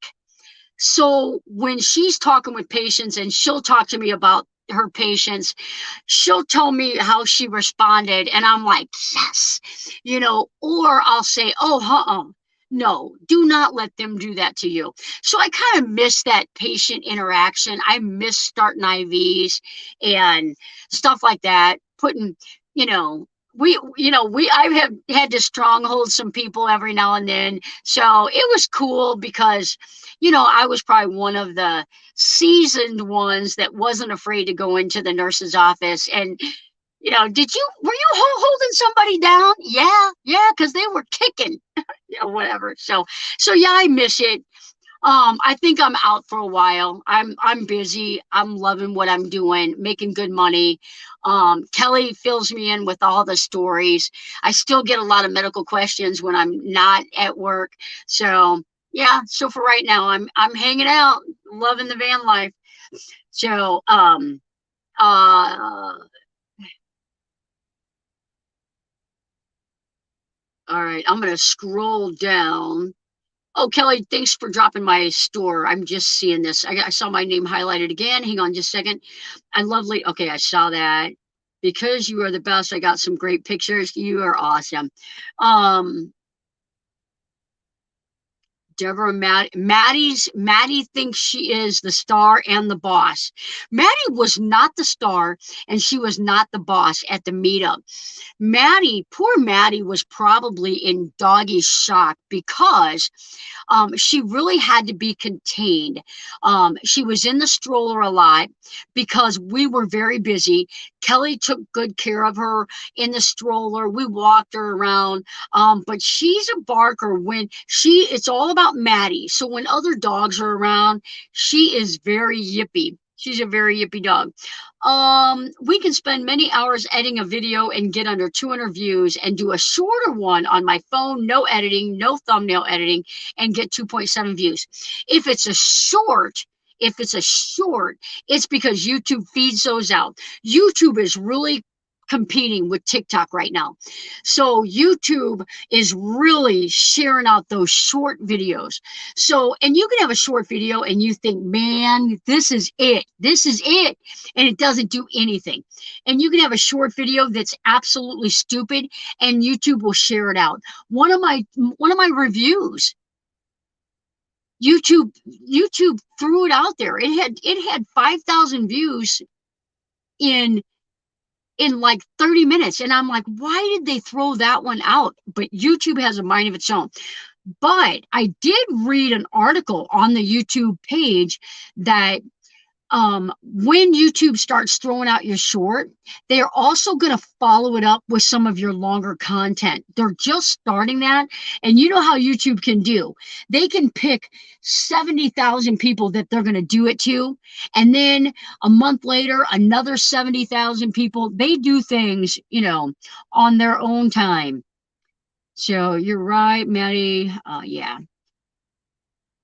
So when she's talking with patients, and she'll talk to me about her patients, she'll tell me how she responded, and I'm like, yes, or I'll say, oh, no, do not let them do that to you. So I kind of miss that patient interaction. I miss starting IVs and stuff like that. Putting, you know, I have had to stronghold some people every now and then. So it was cool because, I was probably one of the seasoned ones that wasn't afraid to go into the nurse's office and were you holding somebody down? Yeah, because they were kicking, whatever. So yeah, I miss it. I think I'm out for a while. I'm busy. I'm loving what I'm doing, making good money. Kelly fills me in with all the stories. I still get a lot of medical questions when I'm not at work. So yeah, so for right now, I'm hanging out, loving the van life. So uh all right, I'm gonna scroll down. Oh, Kelly, thanks for dropping my store. I'm just seeing this. I saw my name highlighted again. Hang on just a second. Okay, I saw that. Because you are the best, I got some great pictures. You are awesome. Um, Deborah, Maddie thinks she is the star and the boss. Maddie was not the star and she was not the boss at the meetup. Poor Maddie was probably in doggy shock because she really had to be contained. She was in the stroller a lot because we were very busy. Kelly took good care of her in the stroller. We walked her around. But she's a barker it's all about Maddie. So when other dogs are around, she is very yippy. She's a very yippy dog. We can spend many hours editing a video and get under 200 views and do a shorter one on my phone, no editing, no thumbnail editing, and get 2.7 views. If it's a short, it's because YouTube feeds those out. YouTube is really competing with TikTok right now. So YouTube is really sharing out those short videos. So, and you can have a short video and you think, man, this is it. This is it. And it doesn't do anything. And you can have a short video that's absolutely stupid and YouTube will share it out. One of my reviews, YouTube threw it out there. It had 5,000 views in like 30 minutes. And I'm like, why did they throw that one out? But YouTube has a mind of its own. But I did read an article on the YouTube page that when YouTube starts throwing out your short, they are also going to follow it up with some of your longer content. They're just starting that. And you know how YouTube can do. They can pick 70,000 people that they're going to do it to. And then a month later, another 70,000 people. They do things, on their own time. So you're right, Maddie. Yeah.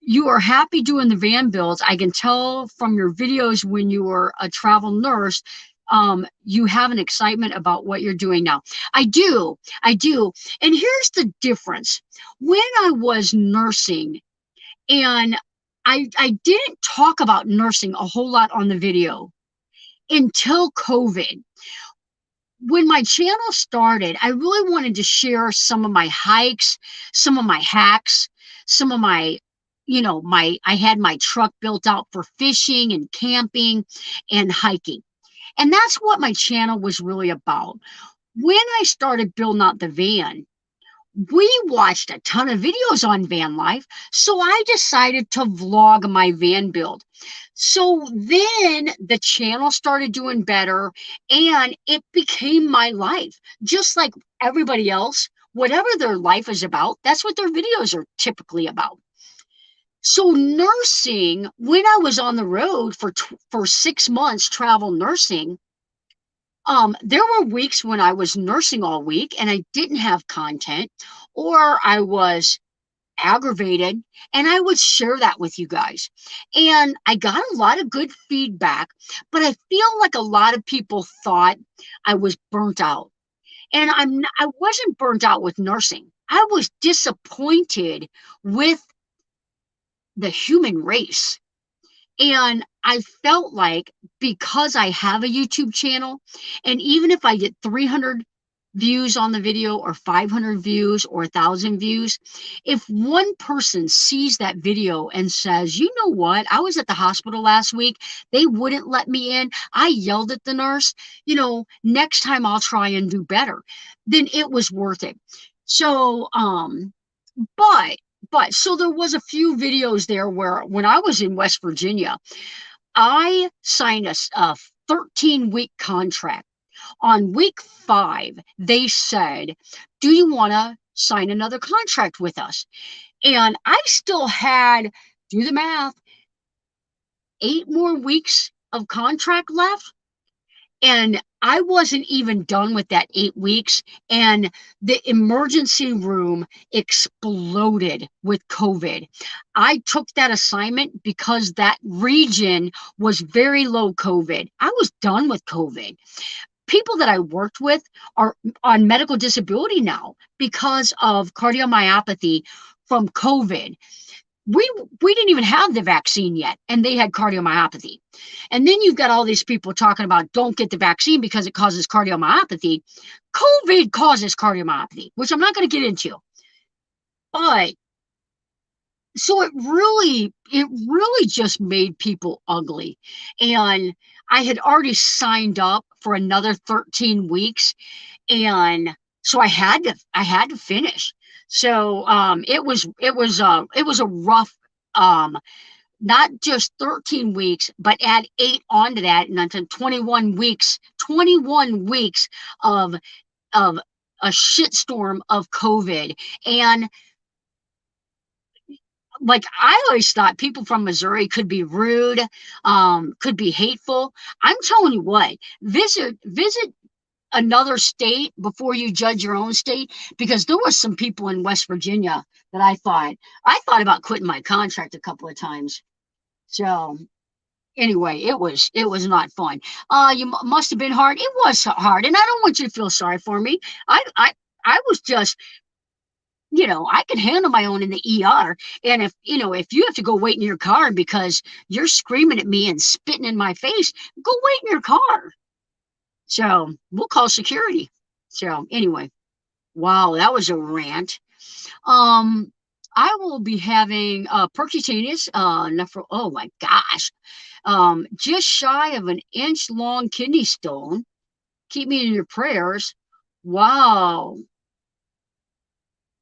You are happy doing the van builds. I can tell from your videos when you were a travel nurse, you have an excitement about what you're doing now. I do. And here's the difference. When I was nursing, and I didn't talk about nursing a whole lot on the video until COVID. When my channel started, I really wanted to share some of my hikes, some of my hacks, some of my, I had my truck built out for fishing and camping and hiking. And that's what my channel was really about. When I started building out the van, we watched a ton of videos on van life. So I decided to vlog my van build. So then the channel started doing better and it became my life. Just like everybody else, whatever their life is about, that's what their videos are typically about. So nursing, when I was on the road for 6 months travel nursing, there were weeks when I was nursing all week and I didn't have content, or I was aggravated, and I would share that with you guys. And I got a lot of good feedback, but I feel like a lot of people thought I was burnt out. And I wasn't burnt out with nursing. I was disappointed with the human race. And I felt like because I have a YouTube channel, and even if I get 300 views on the video or 500 views or 1,000 views, if one person sees that video and says, you know what, I was at the hospital last week, they wouldn't let me in, I yelled at the nurse, next time I'll try and do better, then it was worth it. So, but so there was a few videos there where when I was in West Virginia, I signed a 13-week contract. On week 5, they said, do you want to sign another contract with us? And I still had, do the math, 8 more weeks of contract left. And I wasn't even done with that 8 weeks. And the emergency room exploded with COVID. I took that assignment because that region was very low COVID. I was done with COVID. People that I worked with are on medical disability now because of cardiomyopathy from COVID. We didn't even have the vaccine yet, and they had cardiomyopathy. And then you've got all these people talking about don't get the vaccine because it causes cardiomyopathy. COVID causes cardiomyopathy, which I'm not going to get into. But so it really just made people ugly. And I had already signed up for another 13 weeks, and so I had to finish. So it was a rough, not just 13 weeks, but add 8 onto that, and until 21 weeks of of a shitstorm of COVID. And like, I always thought people from Missouri could be rude, could be hateful. I'm telling you what, visit another state before you judge your own state, because there was some people in West Virginia that I thought about quitting my contract a couple of times. So anyway, it was not fun. You must have been hard. It was hard, and I don't want you to feel sorry for me. I was just, I can handle my own in the ER. And if you have to go wait in your car because you're screaming at me and spitting in my face, go wait in your car. So we'll call security. So anyway, wow, that was a rant. Um, I will be having percutaneous oh my gosh, just shy of an inch long kidney stone. Keep me in your prayers. Wow,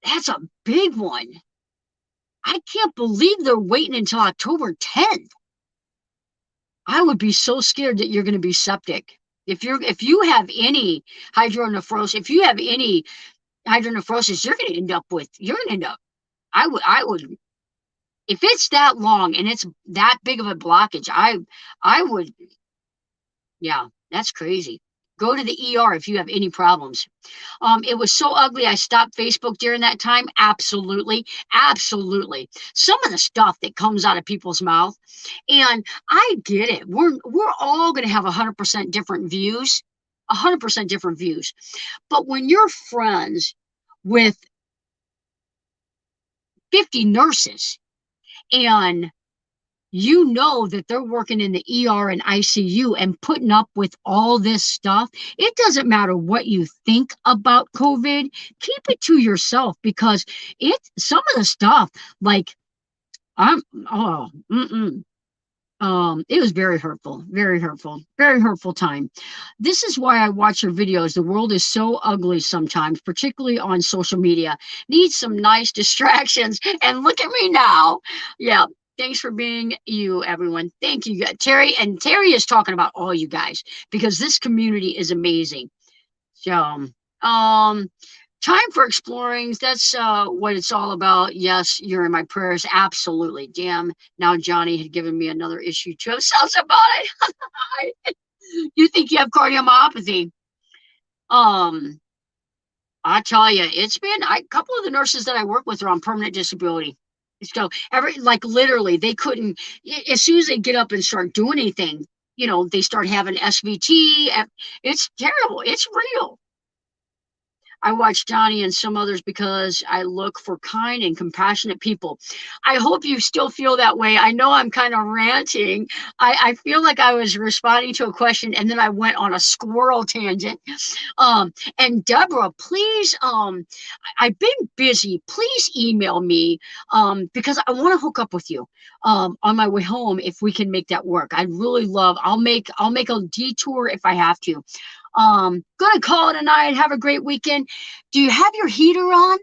that's a big one. I can't believe they're waiting until October 10th. I would be so scared that you're going to be septic. If you have any hydronephrosis, you're going to end up I would, if it's that long and it's that big of a blockage, I would, yeah, that's crazy. Go to the ER if you have any problems. It was so ugly. I stopped Facebook during that time. Absolutely. Absolutely. Some of the stuff that comes out of people's mouth. And I get it. We're all going to have 100% different views, 100% different views. But when you're friends with 50 nurses and you know that they're working in the ER and ICU and putting up with all this stuff, it doesn't matter what you think about COVID, keep it to yourself, because some of the stuff, like, I'm, oh, it was very hurtful, very hurtful time. This is why I watch your videos. The world is so ugly sometimes, particularly on social media. Need some nice distractions, and look at me now. Yeah. Thanks for being you, everyone. Thank you, Terry. And Terry is talking about all you guys, because this community is amazing. So, um, time for exploring. That's what it's all about. Yes, you're in my prayers. Absolutely. Damn. Now Johnny had given me another issue to obsess about it. You think you have cardiomyopathy? Um, I tell you, it's been a couple of the nurses that I work with are on permanent disability. So literally, they couldn't, as soon as they get up and start doing anything, they start having SVT. It's terrible. It's real. I watch Johnny and some others because I look for kind and compassionate people. I hope you still feel that way. I know I'm kind of ranting. I feel like I was responding to a question and then I went on a squirrel tangent. And Deborah, please, I've been busy. Please email me because I want to hook up with you on my way home if we can make that work. I'd really love. I'll make a detour if I have to. Gonna call it a night. Have a great weekend. Do you have your heater on?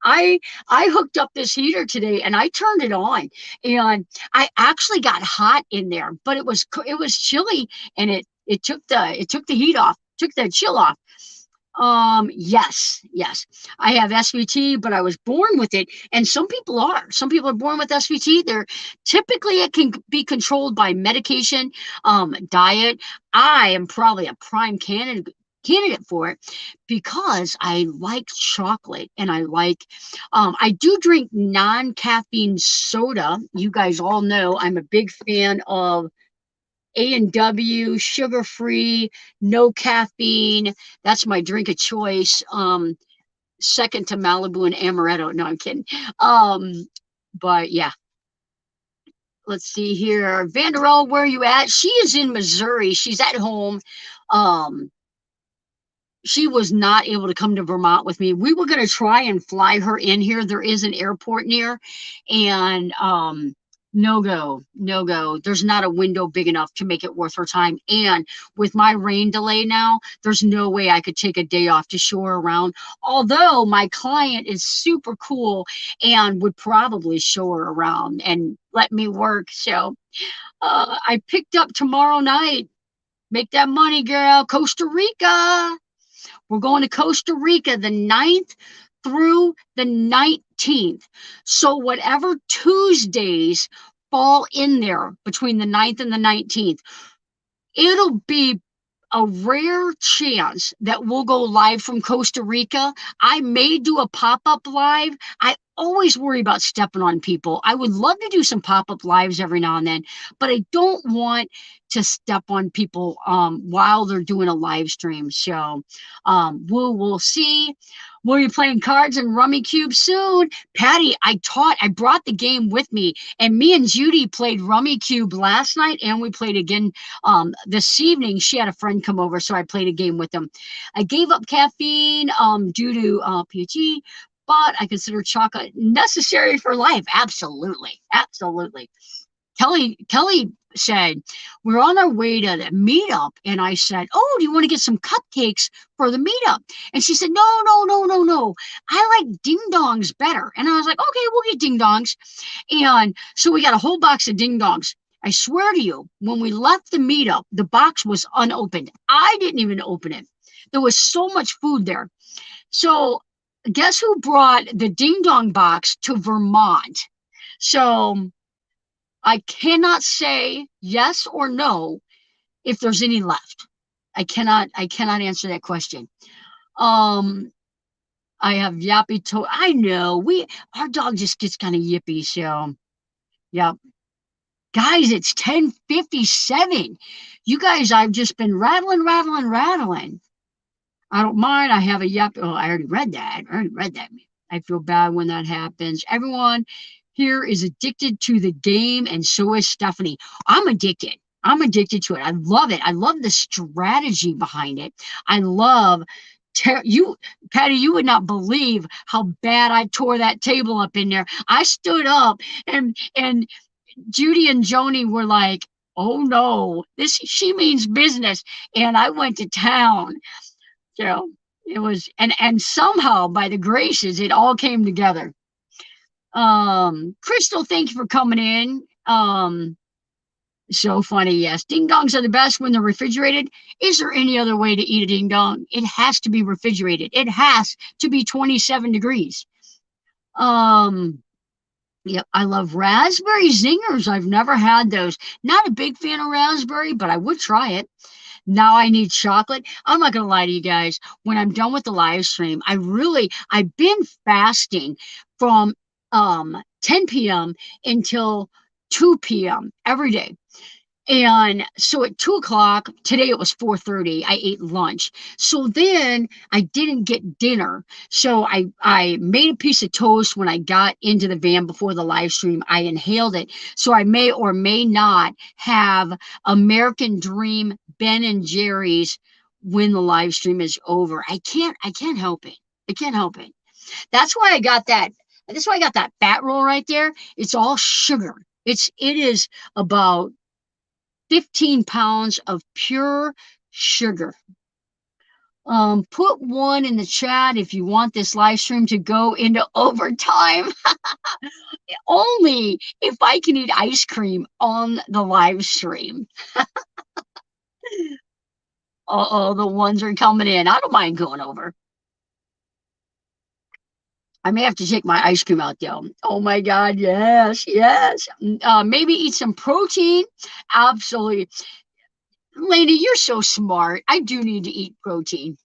I I hooked up this heater today and I turned it on and I actually got hot in there, but it was chilly and it took the heat off, took the chill off. Yes, yes. I have SVT, but I was born with it, and some people are. Some people are born with SVT. They're typically it can be controlled by medication, diet. I am probably a prime candidate for it because I like chocolate and I do drink non-caffeine soda. You guys all know I'm a big fan of A&W, sugar-free, no caffeine. That's my drink of choice. Second to Malibu and Amaretto. No, I'm kidding. But yeah, let's see here. Vanderell, where are you at? She is in Missouri. She's at home. Um, she was not able to come to Vermont with me. We were going to try and fly her in here. There is an airport near, and no go, no go. There's not a window big enough to make it worth her time. And with my rain delay now, there's no way I could take a day off to show her around. Although my client is super cool and would probably show her around and let me work. So I picked up tomorrow night. Make that money, girl. Costa Rica. We're going to Costa Rica the 9th through the 19th. So whatever Tuesdays fall in there between the 9th and the 19th, it'll be a rare chance that we'll go live from Costa Rica. I may do a pop-up live. I always worry about stepping on people. I would love to do some pop-up lives every now and then, but I don't want to step on people while they're doing a live stream. So we'll see. We'll be playing cards and Rummy Cube soon. Patty, I brought the game with me, and me and Judy played Rummy Cube last night, and we played again this evening. She had a friend come over, so I played a game with them. I gave up caffeine due to PhD, but I consider chocolate necessary for life. Absolutely, absolutely. Kelly said, we're on our way to the meetup. And I said, oh, do you want to get some cupcakes for the meetup? And she said, no, no, no, no, no. I like ding dongs better. And I was like, okay, we'll get ding dongs. And so we got a whole box of ding dongs. I swear to you, when we left the meetup, the box was unopened. I didn't even open it. There was so much food there. So guess who brought the ding dong box to Vermont? So I cannot say yes or no if there's any left. I cannot answer that question. I have yappy toe. I know our dog just gets kind of yippy, so yep. Guys, it's 10:57. You guys, I've just been rattling. I don't mind. I have a yap. Oh, I already read that. I feel bad when that happens. Everyone here is addicted to the game, and so is Stephanie. I'm addicted. To it. I love it. I love the strategy behind it. I love you, Patty. You would not believe how bad I tore that table up in there. I stood up, and Judy and Joni were like, "Oh no, she means business," and I went to town. So it was, and somehow by the graces, it all came together. Crystal, thank you for coming in. So funny. Yes, ding dongs are the best when they're refrigerated. Is there any other way to eat a ding dong? It has to be refrigerated. It has to be 27 degrees. Yep, I love raspberry zingers. I've never had those. Not a big fan of raspberry, but I would try it. Now I need chocolate. I'm not gonna lie to you guys. When I'm done with the live stream, I've been fasting from 10 p.m. until 2 p.m. every day. And so at 2 o'clock, today it was 4:30, I ate lunch. So then I didn't get dinner. So I made a piece of toast when I got into the van before the live stream. I inhaled it. So I may or may not have American Dream Ben and Jerry's when the live stream is over. I can't help it. I can't help it. That's why I got that. That's why I got that fat roll right there. It's all sugar. It is about 15 pounds of pure sugar. Put one in the chat if you want this live stream to go into overtime. Only if I can eat ice cream on the live stream. Uh-oh, the ones are coming in. I don't mind going over. I may have to take my ice cream out though. Oh my God, yes, yes. Maybe eat some protein. Absolutely. Lady, you're so smart. I do need to eat protein.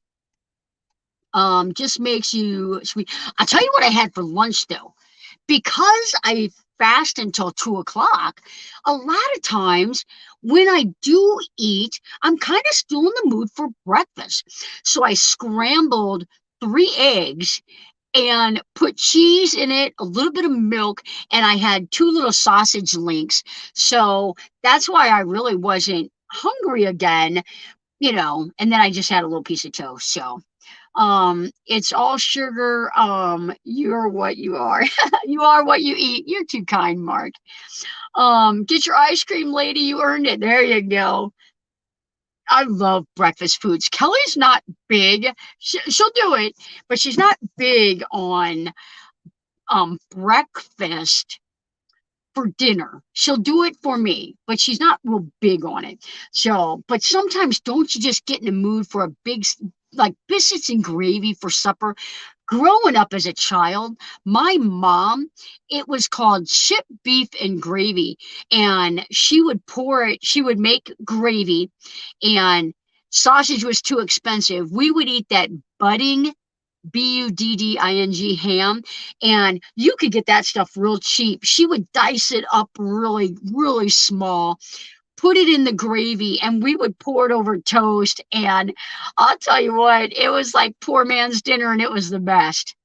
Just makes you sweet. I'll tell you what I had for lunch though. Because I fast until 2 o'clock, a lot of times when I do eat, I'm kind of still in the mood for breakfast. So I scrambled 3 eggs and put cheese in it, a little bit of milk, and I had 2 little sausage links. So that's why I really wasn't hungry again, and then I just had a little piece of toast. So it's all sugar. You're what you are. You are what you eat. You're too kind, Mark. Get your ice cream, lady. You earned it. There you go. I love breakfast foods. Kelly's not big. She'll do it, but she's not big on breakfast for dinner. She'll do it for me, but she's not real big on it. So, but sometimes don't you just get in the mood for a big, like biscuits and gravy for supper? Growing up as a child, my mom, it was called chip beef and gravy. And she would she would make gravy, and sausage was too expensive. We would eat that budding budding ham, and you could get that stuff real cheap. She would dice it up really, really small, put it in the gravy, and we would pour it over toast. And I'll tell you what, it was like poor man's dinner, and it was the best.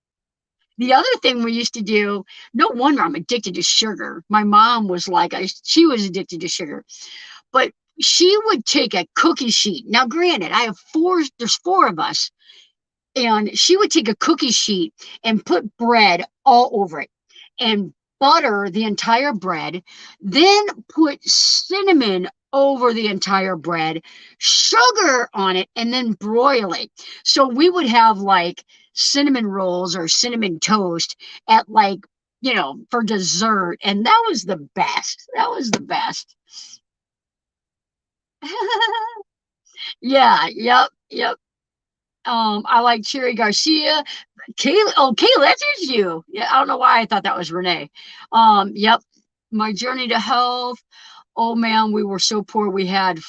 The other thing we used to do, no wonder I'm addicted to sugar. My mom was like, she was addicted to sugar, but she would take a cookie sheet. Now, granted, there's 4 of us, and she would take a cookie sheet and put bread all over it and butter the entire bread, then put cinnamon over the entire bread, sugar on it, and then broil it. So we would have like cinnamon rolls or cinnamon toast at like, for dessert. And that was the best. That was the best. Yeah, yep, yep. I like Cherry Garcia. Kayla, oh, Kayla, that is you. Yeah, I don't know why I thought that was Renee. Yep. My journey to health. Oh man, we were so poor. We had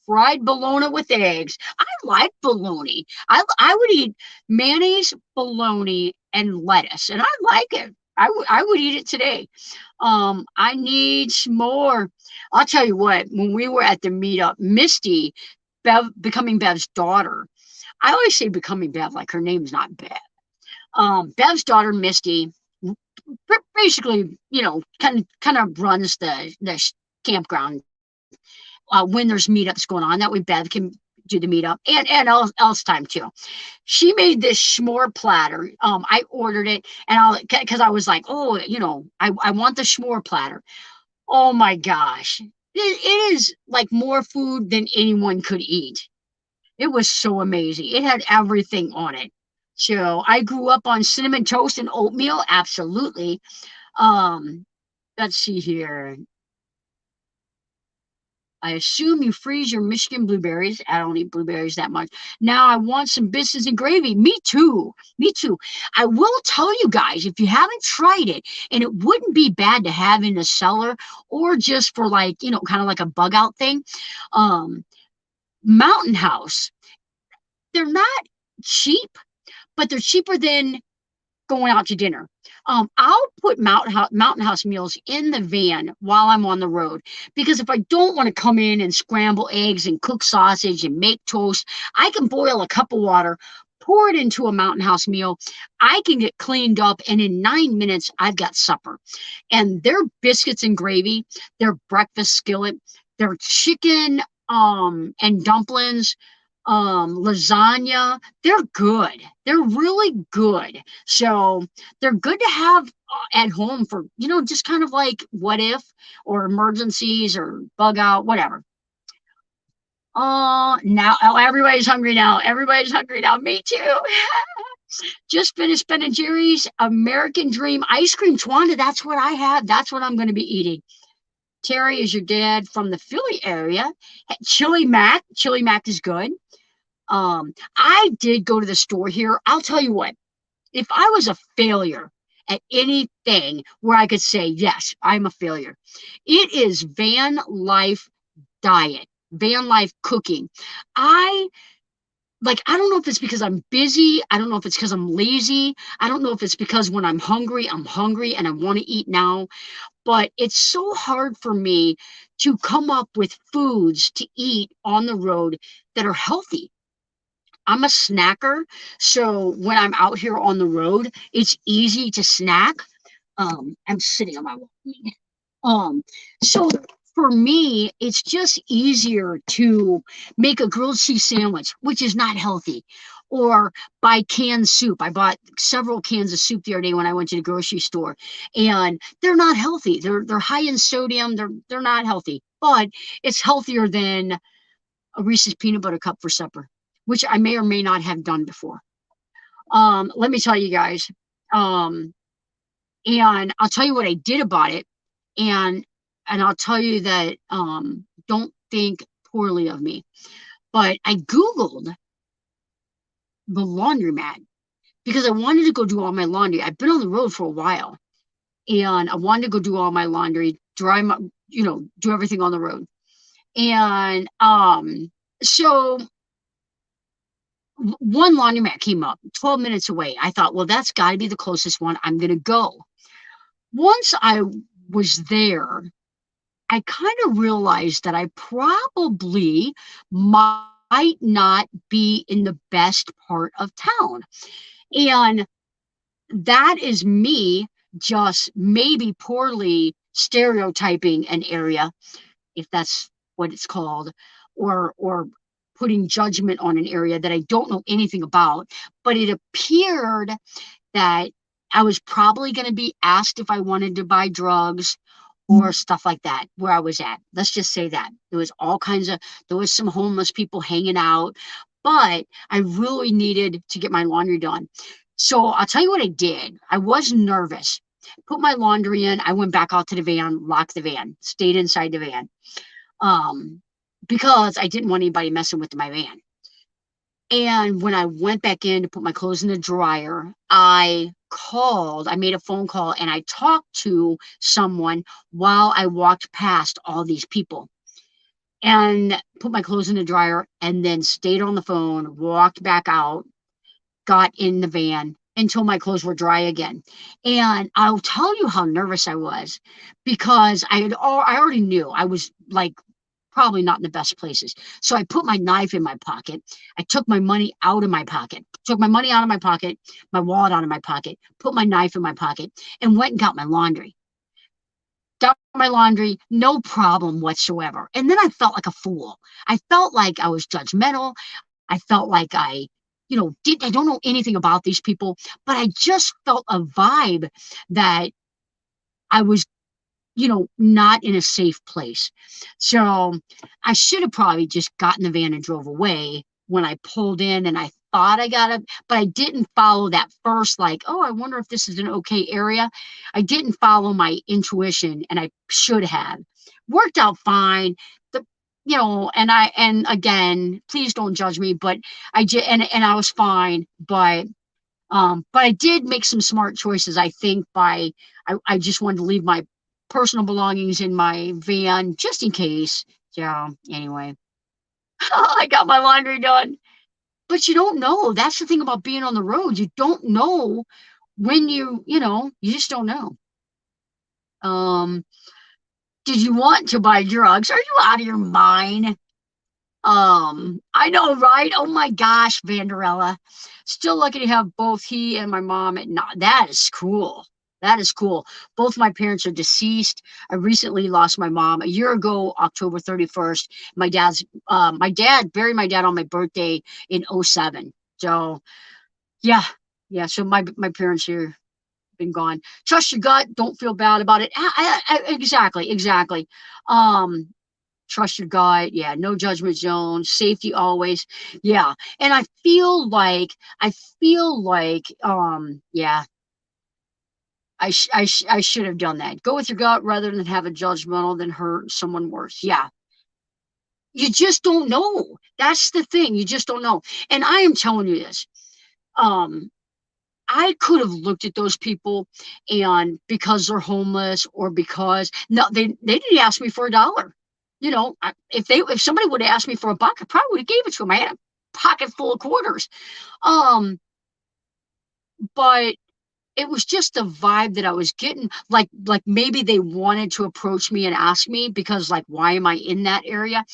fried bologna with eggs. I like bologna. I would eat mayonnaise, bologna, and lettuce, and I like it. I would eat it today. I need some more. I'll tell you what, when we were at the meetup, Misty, becoming Bev's daughter. I always say becoming Bev, like her name's not Bev. Bev's daughter, Misty, basically, kind of runs the campground when there's meetups going on. That way Bev can do the meetup and else time too. She made this s'more platter. I ordered it, and because I was like, oh, I want the s'more platter. Oh my gosh. It is like more food than anyone could eat. It was so amazing. It had everything on it. So I grew up on cinnamon toast and oatmeal. Absolutely. Um, let's see here. I assume you freeze your Michigan blueberries. I don't eat blueberries that much. Now I want some biscuits and gravy. Me too. Me too. I will tell you guys, if you haven't tried it, and it wouldn't be bad to have in the cellar or just for like, kind of like a bug out thing. Um, Mountain House. They're not cheap, but they're cheaper than going out to dinner. I'll put Mountain House meals in the van while I'm on the road because if I don't want to come in and scramble eggs and cook sausage and make toast, I can boil a cup of water, pour it into a Mountain House meal. I can get cleaned up, and in 9 minutes, I've got supper. And their biscuits and gravy, their breakfast skillet, their chicken and dumplings, lasagna, they're good. They're really good. So they're good to have at home for, just kind of like what if or emergencies or bug out, whatever. Now, oh, everybody's hungry now. Everybody's hungry now. Me too. Just finished Ben and Jerry's American Dream ice cream. Twanda, that's what I have. That's what I'm going to be eating. Terry is your dad from the Philly area. Chili Mac. Chili Mac is good. I did go to the store here. I'll tell you what, if I was a failure at anything where I could say, yes, I'm a failure, it is van life diet, van life cooking. I I don't know if it's because I'm busy. I don't know if it's because I'm lazy. I don't know if it's because when I'm hungry and I want to eat now. But it's so hard for me to come up with foods to eat on the road that are healthy. I'm a snacker, so when I'm out here on the road, it's easy to snack. I'm sitting on my walkie. Um, so for me, it's just easier to make a grilled cheese sandwich, which is not healthy, or buy canned soup. I bought several cans of soup the other day when I went to the grocery store, and they're not healthy. They're high in sodium. They're not healthy, but it's healthier than a Reese's peanut butter cup for supper, which I may or may not have done before. Let me tell you guys. Um, and I'll tell you what I did about it, and I'll tell you that don't think poorly of me. But I Googled the laundromat because I wanted to go do all my laundry. I've been on the road for a while, and I wanted to go do all my laundry, dry my, do everything on the road. And so one laundromat came up 12 minutes away. I thought, well, that's got to be the closest one. I'm going to go. Once I was there, I kind of realized that I probably might not be in the best part of town. And that is me just maybe poorly stereotyping an area, if that's what it's called, or putting judgment on an area that I don't know anything about. But it appeared that I was probably going to be asked if I wanted to buy drugs or stuff like that where I was at. Let's just say that. There was some homeless people hanging out, but I really needed to get my laundry done. So I'll tell you what I did. I was nervous. Put my laundry in. I went back out to the van, locked the van, stayed inside the van, because I didn't want anybody messing with my van. And when I went back in to put my clothes in the dryer, I made a phone call, and I talked to someone while I walked past all these people and put my clothes in the dryer and then stayed on the phone, walked back out, got in the van until my clothes were dry again. And I'll tell you how nervous I was because I already knew I was probably not in the best places. So I put my knife in my pocket. I took my money out of my pocket, my wallet out of my pocket, put my knife in my pocket, and went and got my laundry. Got my laundry, no problem whatsoever. And then I felt like a fool. I felt like I was judgmental. I felt like I don't know anything about these people, but I just felt a vibe that I was not in a safe place. So I should have probably just gotten the van and drove away when I pulled in, and I thought I got it, but I didn't follow that first, oh, I wonder if this is an okay area. I didn't follow my intuition, and I should have. Worked out fine. And again, please don't judge me, but and I was fine, but I did make some smart choices, I think, I just wanted to leave my personal belongings in my van just in case. Yeah, anyway, I got my laundry done. But you don't know. That's the thing about being on the road. You don't know when you just don't know. Um, did you want to buy drugs? Are you out of your mind? I know, right? Oh my gosh, Vanderella. Still lucky to have both he and my mom. That is cool. That is cool. Both my parents are deceased. I recently lost my mom a year ago, October 31st. My dad buried my dad on my birthday in '07. So yeah, yeah. So my parents here been gone. Trust your gut. Don't feel bad about it. Exactly, exactly. Um, trust your gut. Yeah, no judgment zone. Safety always. Yeah, and I feel like yeah. I should have done that. Go with your gut rather than have a judgmental than hurt someone worse. Yeah, you just don't know. That's the thing. You just don't know. And I am telling you this. Um, I could have looked at those people and because they're homeless or because no, they didn't ask me for $1. If somebody would have asked me for a buck, I probably would have gave it to them. I had a pocket full of quarters. Um, but it was just the vibe that I was getting. Like maybe they wanted to approach me and ask me because like why am I in that area?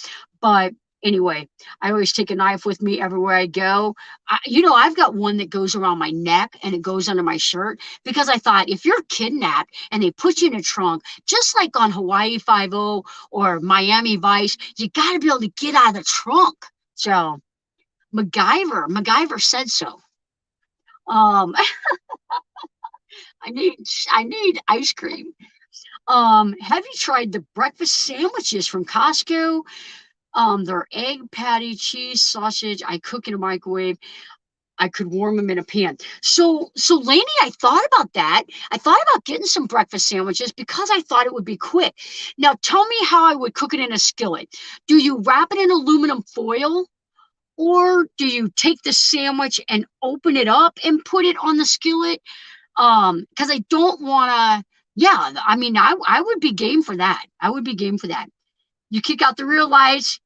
But anyway, I always take a knife with me everywhere I go. I've got one that goes around my neck and it goes under my shirt because I thought if you're kidnapped and they put you in a trunk, just like on Hawaii Five-O or Miami Vice, you got to be able to get out of the trunk. So MacGyver said so. Um, I need ice cream. Have you tried the breakfast sandwiches from Costco? They're egg patty, cheese, sausage. I cook in a microwave. I could warm them in a pan. So Lainey, I thought about that. I thought about getting some breakfast sandwiches because I thought it would be quick. Now tell me how I would cook it in a skillet. Do you wrap it in aluminum foil? Or do you take the sandwich and open it up and put it on the skillet? Because I don't want to. Yeah, I mean, I would be game for that. I would be game for that. You kick out the rear lights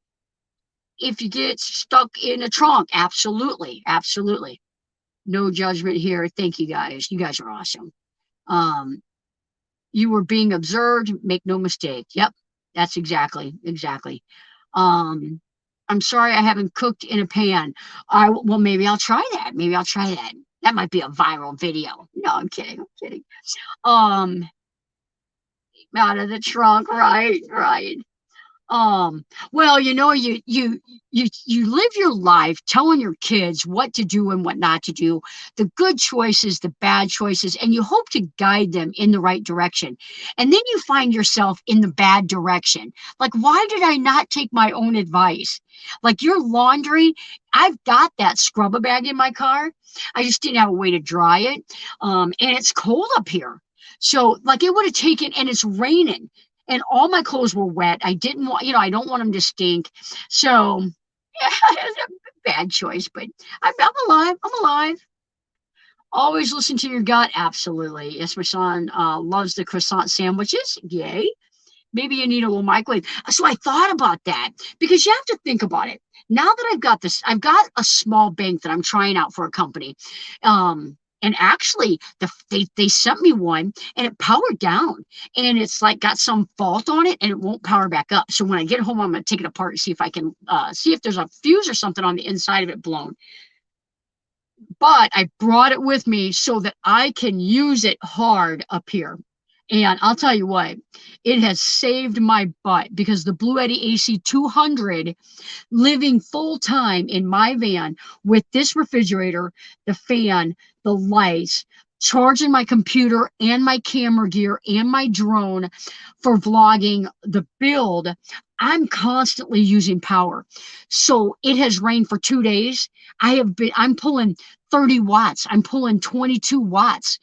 if you get stuck in a trunk. Absolutely, absolutely. No judgment here. Thank you guys. You guys are awesome. Um, you were being observed. Make no mistake. Yep, that's exactly. Um, I'm sorry I haven't cooked in a pan. Well, maybe I'll try that. Maybe I'll try that. That might be a viral video. No, I'm kidding. I'm kidding. Um, out of the trunk, right, right. Well, you live your life telling your kids what to do and what not to do, the good choices, the bad choices, and you hope to guide them in the right direction. And then you find yourself in the bad direction. Like, why did I not take my own advice? Like your laundry, I've got that scrubber bag in my car. I just didn't have a way to dry it. And it's cold up here. So, like, it would have taken, and it's raining and all my clothes were wet. I didn't want, I don't want them to stink. So, yeah, it's a bad choice, but I'm alive. I'm alive. Always listen to your gut. Absolutely. Yes, my son loves the croissant sandwiches. Yay. Maybe you need a little microwave. So I thought about that because you have to think about it. Now that I've got a small bank that I'm trying out for a company. And actually they sent me one and it powered down and it's like got some fault on it and it won't power back up. So when I get home, I'm going to take it apart and see if I can see if there's a fuse or something on the inside of it blown. But I brought it with me so that I can use it hard up here. And I'll tell you what, it has saved my butt because the Blue Eddy AC 200 living full time in my van with this refrigerator, the fan, the lights, charging my computer and my camera gear and my drone for vlogging the build. I'm constantly using power. So it has rained for 2 days. I'm pulling 30 watts. I'm pulling 22 watts.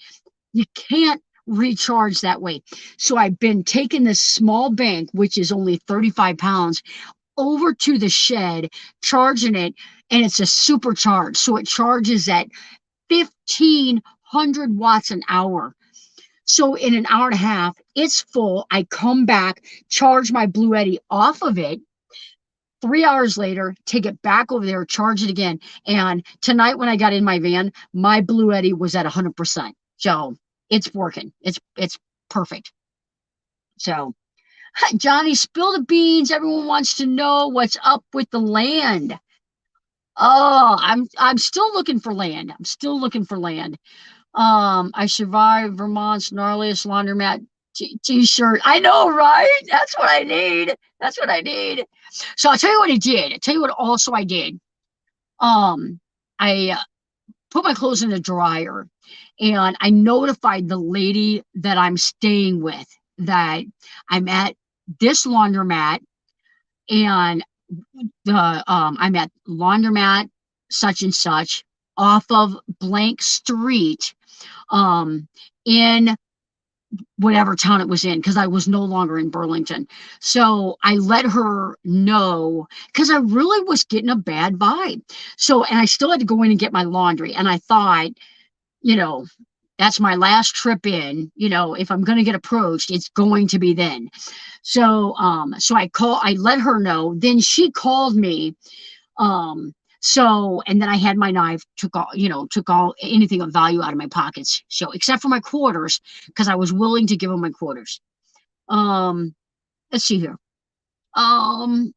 You can't recharge that way. So I've been taking this small bank, which is only 35 pounds, over to the shed, charging it, and it's a supercharge. So it charges at 1,500 watts an hour. So in an hour and a half, it's full. I come back, charge my Blue Eddy off of it. 3 hours later, take it back over there, charge it again. And tonight when I got in my van, my Blue Eddy was at 100%. So it's working. It's perfect. So Johnny, spill the beans. Everyone wants to know what's up with the land. Oh, I'm still looking for land. I'm still looking for land. I survived Vermont's gnarliest laundromat t-shirt. I know, right? That's what I need. That's what I need. So I'll tell you what I did. I'll tell you what also I did. I put my clothes in the dryer and I notified the lady that I'm staying with that I'm at this laundromat and I'm at laundromat such and such off of blank street in whatever town it was in because I was no longer in Burlington. So I let her know because I really was getting a bad vibe. So, and I still had to go in and get my laundry. And I thought, you know, that's my last trip in, if I'm going to get approached, it's going to be then. So, I let her know. Then she called me. And then I had my knife, took all anything of value out of my pockets. So, except for my quarters, because I was willing to give them my quarters. Let's see here. Um,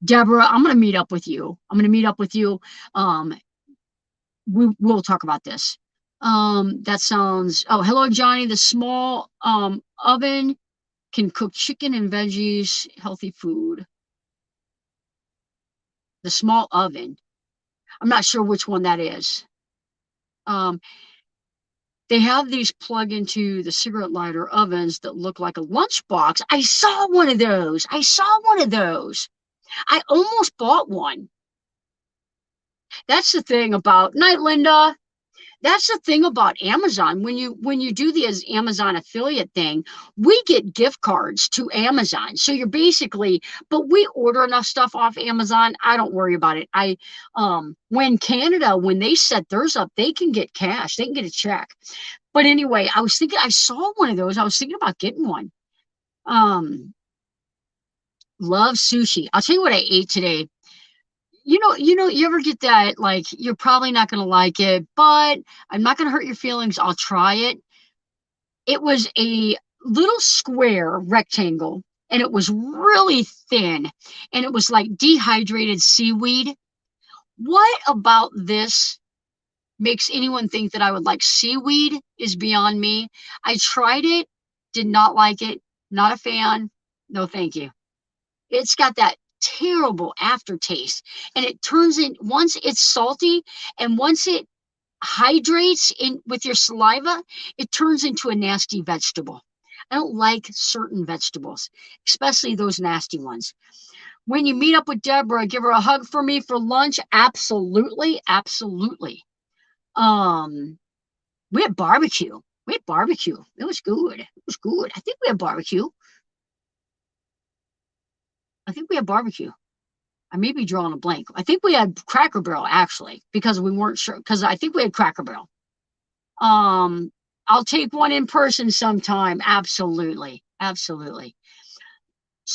Deborah, I'm going to meet up with you. I'm going to meet up with you. Um, we'll talk about this. That sounds, oh, hello, Johnny. The small oven can cook chicken and veggies, healthy food. The small oven. I'm not sure which one that is. They have these plug into the cigarette lighter ovens that look like a lunchbox. I saw one of those. I saw one of those. I almost bought one. That's the thing about night, Linda. That's the thing about Amazon. When you do the Amazon affiliate thing, we get gift cards to Amazon. So you're basically, but we order enough stuff off Amazon. I don't worry about it. When Canada, when they set theirs up, they can get cash. They can get a check. But anyway, I was thinking I saw one of those. I was thinking about getting one. Love sushi. I'll tell you what I ate today. You ever get that, like, you're probably not going to like it, but I'm not going to hurt your feelings. I'll try it. It was a little square rectangle, and it was really thin, and it was like dehydrated seaweed. What about this makes anyone think that I would like seaweed is beyond me. I tried it, did not like it, not a fan. No, thank you. It's got that terrible aftertaste, and it turns in once it's salty and once it hydrates in with your saliva, it turns into a nasty vegetable. I don't like certain vegetables, especially those nasty ones. When you meet up with Deborah, give her a hug for me for lunch. Absolutely, absolutely. Um, we had barbecue. We had barbecue. It was good. It was good. I think we had barbecue. I think we had barbecue. I may be drawing a blank. I think we had Cracker Barrel actually, because we weren't sure. Because I think we had Cracker Barrel. Um, I'll take one in person sometime. Absolutely, absolutely.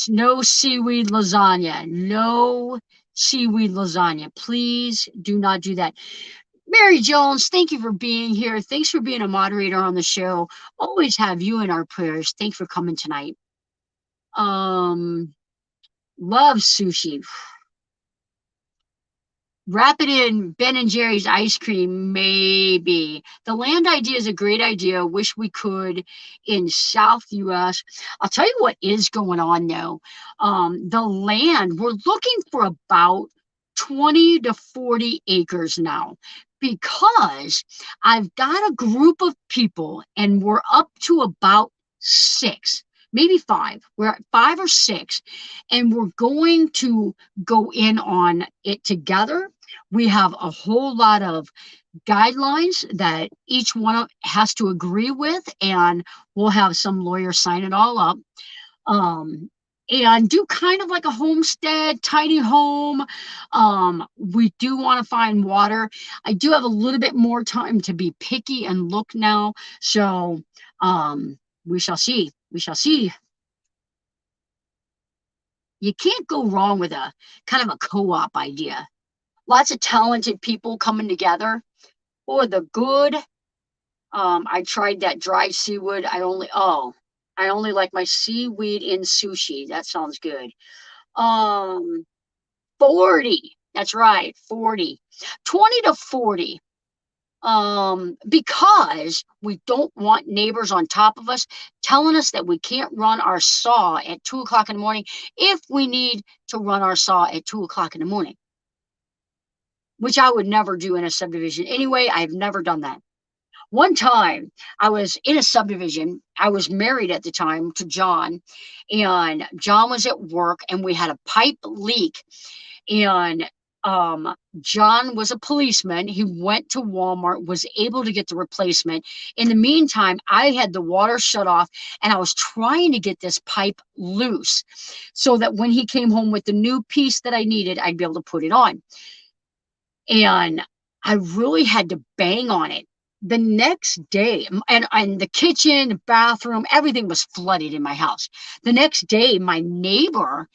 No seaweed lasagna. No seaweed lasagna. Please do not do that. Mary Jones, thank you for being here. Thanks for being a moderator on the show. Always have you in our prayers. Thanks for coming tonight. Love sushi. Wrap it in Ben and Jerry's ice cream, maybe. The land idea is a great idea. Wish we could in South US. I'll tell you what is going on though. The land, we're looking for about 20 to 40 acres now because I've got a group of people and we're up to about 6, maybe 5. We're at 5 or 6, and we're going to go in on it together. We have a whole lot of guidelines that each one has to agree with, and we'll have some lawyers sign it all up. And do kind of like a homestead, tiny home. We do want to find water. I do have a little bit more time to be picky and look now. So we shall see. We shall see. You can't go wrong with a kind of a co-op idea. Lots of talented people coming together for the good I tried that dried seaweed. I only like my seaweed in sushi. That sounds good. Um, 40. That's right, 40. 20 to 40. Because we don't want neighbors on top of us telling us that we can't run our saw at 2 o'clock in the morning if we need to run our saw at 2 o'clock in the morning, which I would never do in a subdivision. Anyway, I've never done that. One time I was in a subdivision. I was married at the time to John, and John was at work, and we had a pipe leak. And John was a policeman. He went to Walmart, was able to get the replacement. In the meantime, I had the water shut off, and I was trying to get this pipe loose so that when he came home with the new piece that I needed, I'd be able to put it on. And I really had to bang on it. The next day, and the kitchen, the bathroom, everything was flooded in my house. The next day, my neighbor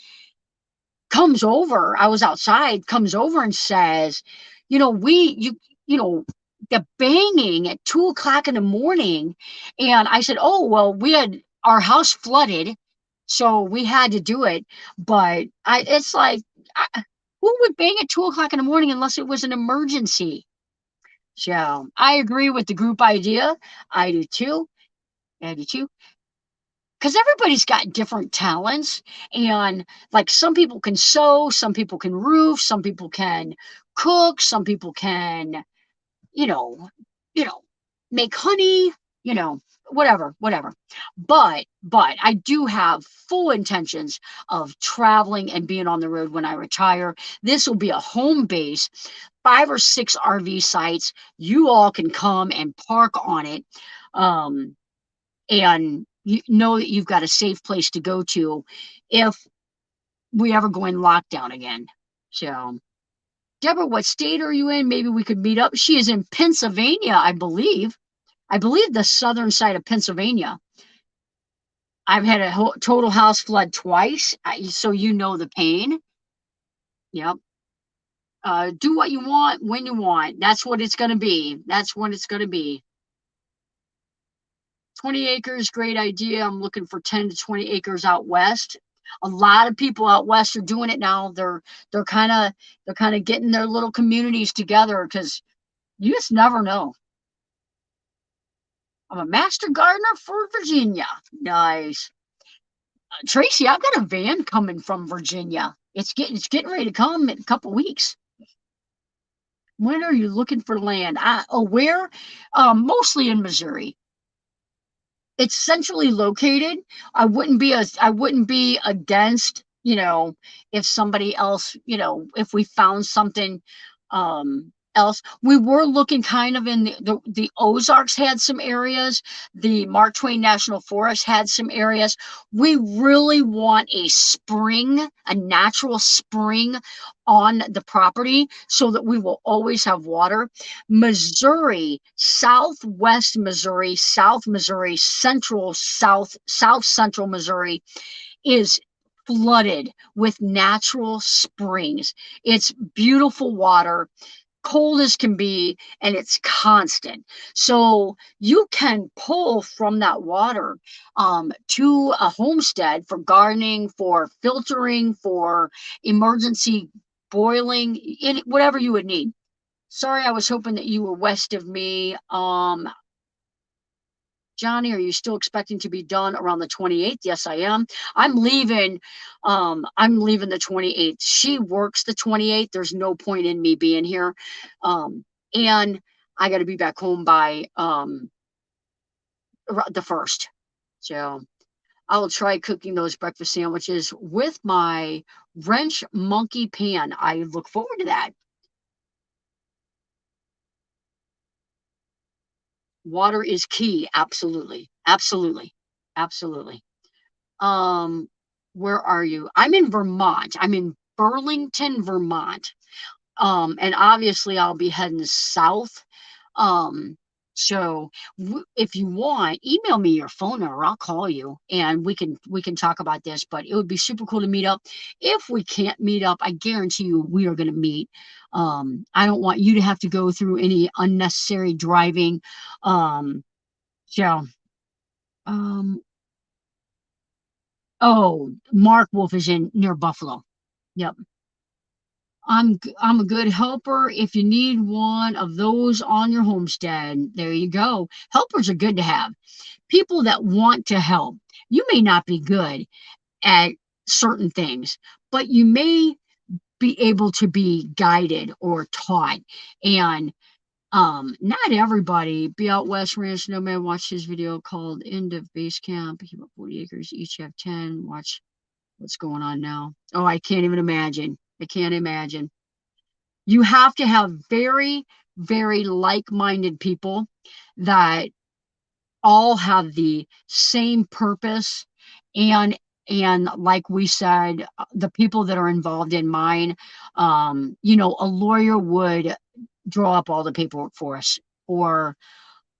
comes over. I was outside, comes over and says, you know, you know, the banging at 2 o'clock in the morning. And I said, oh, well, we had our house flooded, so we had to do it. But it's like, who would bang at 2 o'clock in the morning unless it was an emergency? So I agree with the group idea. I do too. I do too. Because everybody's got different talents, and like some people can sew, some people can roof, some people can cook, some people can, you know you know make honey, you know whatever. But I do have full intentions of traveling and being on the road when I retire. This will be a home base, 5 or 6 RV sites. You all can come and park on it. um and you know that you've got a safe place to go to if we ever go in lockdown again. So, Deborah, what state are you in? Maybe we could meet up. She is in Pennsylvania, I believe. I believe the southern side of Pennsylvania. I've had a total house flood twice, so you know the pain. Yep. Do what you want when you want. That's what it's going to be. That's what it's going to be. 20 acres, great idea. I'm looking for 10 to 20 acres out west. A lot of people out west are doing it now. They're kind of getting their little communities together because you just never know. I'm a master gardener for Virginia. Nice. Tracy, I've got a van coming from Virginia. It's getting ready to come in a couple weeks. When are you looking for land? Where? Mostly in Missouri. It's centrally located. I wouldn't be against, if somebody else, if we found something else. We were looking kind of in the Ozarks had some areas, the Mark Twain National Forest had some areas. We really want a natural spring on the property so that we will always have water. Missouri, southwest Missouri, South Missouri, central South Central Missouri is flooded with natural springs. It's beautiful water, cold as can be, and it's constant. So you can pull from that water to a homestead for gardening, for filtering, for emergency boiling, whatever you would need. Sorry, I was hoping that you were west of me. Johnny, are you still expecting to be done around the 28th? Yes, I am. I'm leaving the 28th. She works the 28th. There's no point in me being here. And I got to be back home by the 1st. So I will try cooking those breakfast sandwiches with my wrench monkey pan. I look forward to that. Water is key. Absolutely. Absolutely. Absolutely. Um, where are you? I'm in Vermont. I'm in Burlington, Vermont. And obviously I'll be heading south. Um, So if you want, email me your phone number. I'll call you and we can talk about this. But it would be super cool to meet up. If we can't meet up, I guarantee you we are going to meet. I don't want you to have to go through any unnecessary driving. Um, so um, oh, Mark Wolf is in near Buffalo. Yep. I'm a good helper. If you need one of those on your homestead, there you go. Helpers are good to have. People that want to help. You may not be good at certain things, but you may be able to be guided or taught. And not everybody. Be Out West Ranch No Man watched his video called End of Base Camp. He bought 40 acres, each have 10. Watch what's going on now. Oh, I can't even imagine. I can't imagine. You have to have very, very like-minded people that all have the same purpose, and like we said, the people that are involved in mine, a lawyer would draw up all the paperwork for us. Or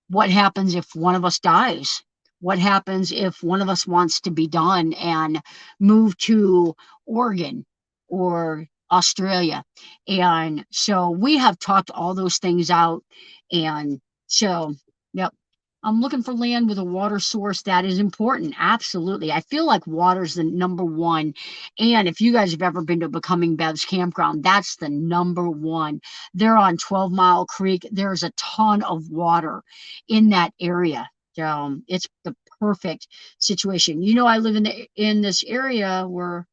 what happens if one of us dies? What happens if one of us wants to be done and move to Oregon or Australia? And so we have talked all those things out. And so, yep. I'm looking for land with a water source. That is important. Absolutely. I feel like water is the number one. And if you guys have ever been to Becoming Bev's campground, that's the number one. They're on 12 Mile Creek. There's a ton of water in that area. It's the perfect situation. I live in this area where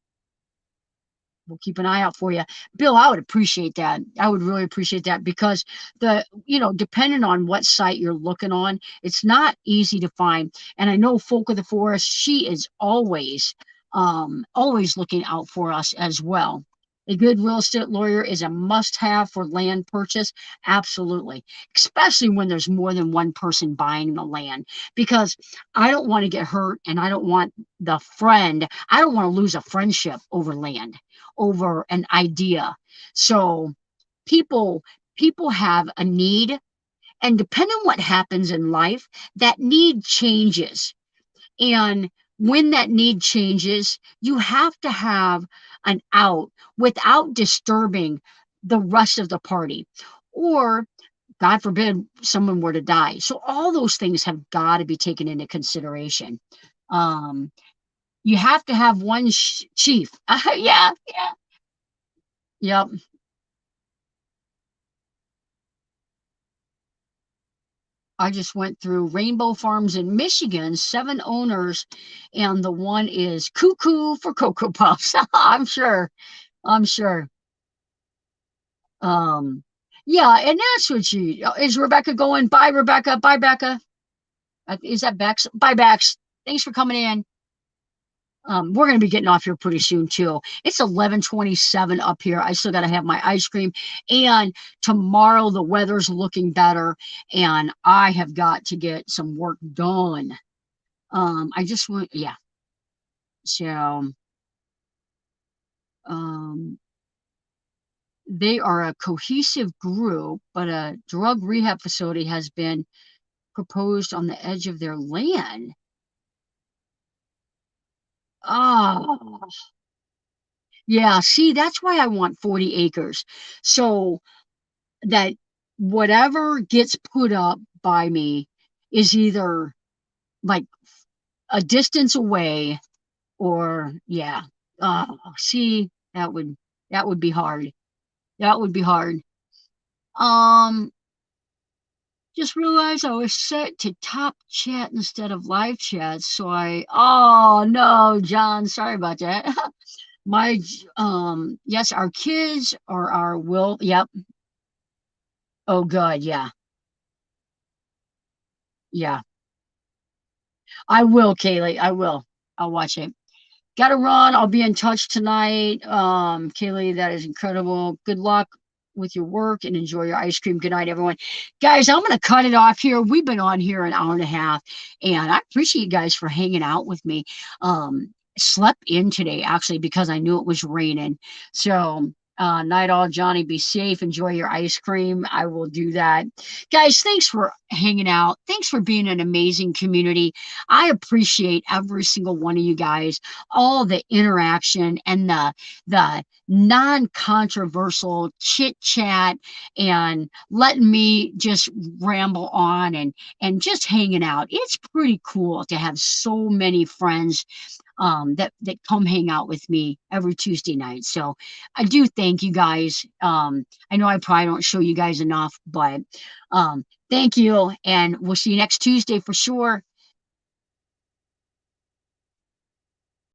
we'll keep an eye out for you. Bill, I would appreciate that. I would really appreciate that because depending on what site you're looking on, it's not easy to find. And I know Folk of the Forest, she is always looking out for us as well. A good real estate lawyer is a must-have for land purchase. Absolutely. Especially when there's more than one person buying the land. Because I don't want to get hurt and I don't want I don't want to lose a friendship over land, over an idea. So people people have a need, and depending on what happens in life, that need changes. And when that need changes, you have to have an out without disturbing the rest of the party. Or, God forbid, someone were to die. So all those things have got to be taken into consideration. Um, you have to have one chief. Yeah, yeah. Yep. I just went through Rainbow Farms in Michigan, 7 owners, and the one is cuckoo for Cocoa Puffs. I'm sure. I'm sure. Um, yeah, and that's what is Rebecca going? Bye, Rebecca. Bye, Becca. Is that Bex? Bye, Bex. Thanks for coming in. We're going to be getting off here pretty soon too. It's 11:27 up here. I still got to have my ice cream, and tomorrow the weather's looking better, and I have got to get some work done. I just want, yeah. So, um, they are a cohesive group, but a drug rehab facility has been proposed on the edge of their land. Oh, yeah. See, that's why I want 40 acres. So that whatever gets put up by me is either like a distance away or yeah. See, that would be hard. That would be hard. Um, just realized I was set to top chat instead of live chat, so oh no, John, sorry about that. My yes, our kids or our will, yep. Oh god, yeah. Yeah. I will, Kaylee. I will. I'll watch it. Gotta run. I'll be in touch tonight. Kaylee, that is incredible. Good luck with your work and enjoy your ice cream. Good night, everyone. Guys, I'm gonna cut it off here. We've been on here an hour and a half, and I appreciate you guys for hanging out with me. Slept in today actually because I knew it was raining. So Night all, Johnny. Be safe. Enjoy your ice cream. I will do that. Guys, thanks for hanging out. Thanks for being an amazing community. I appreciate every single one of you guys, all the interaction and the non-controversial chit chat and letting me just ramble on and just hanging out. It's pretty cool to have so many friends that come hang out with me every Tuesday night. So I do thank you guys. I know I probably don't show you guys enough, but thank you, and we'll see you next Tuesday for sure.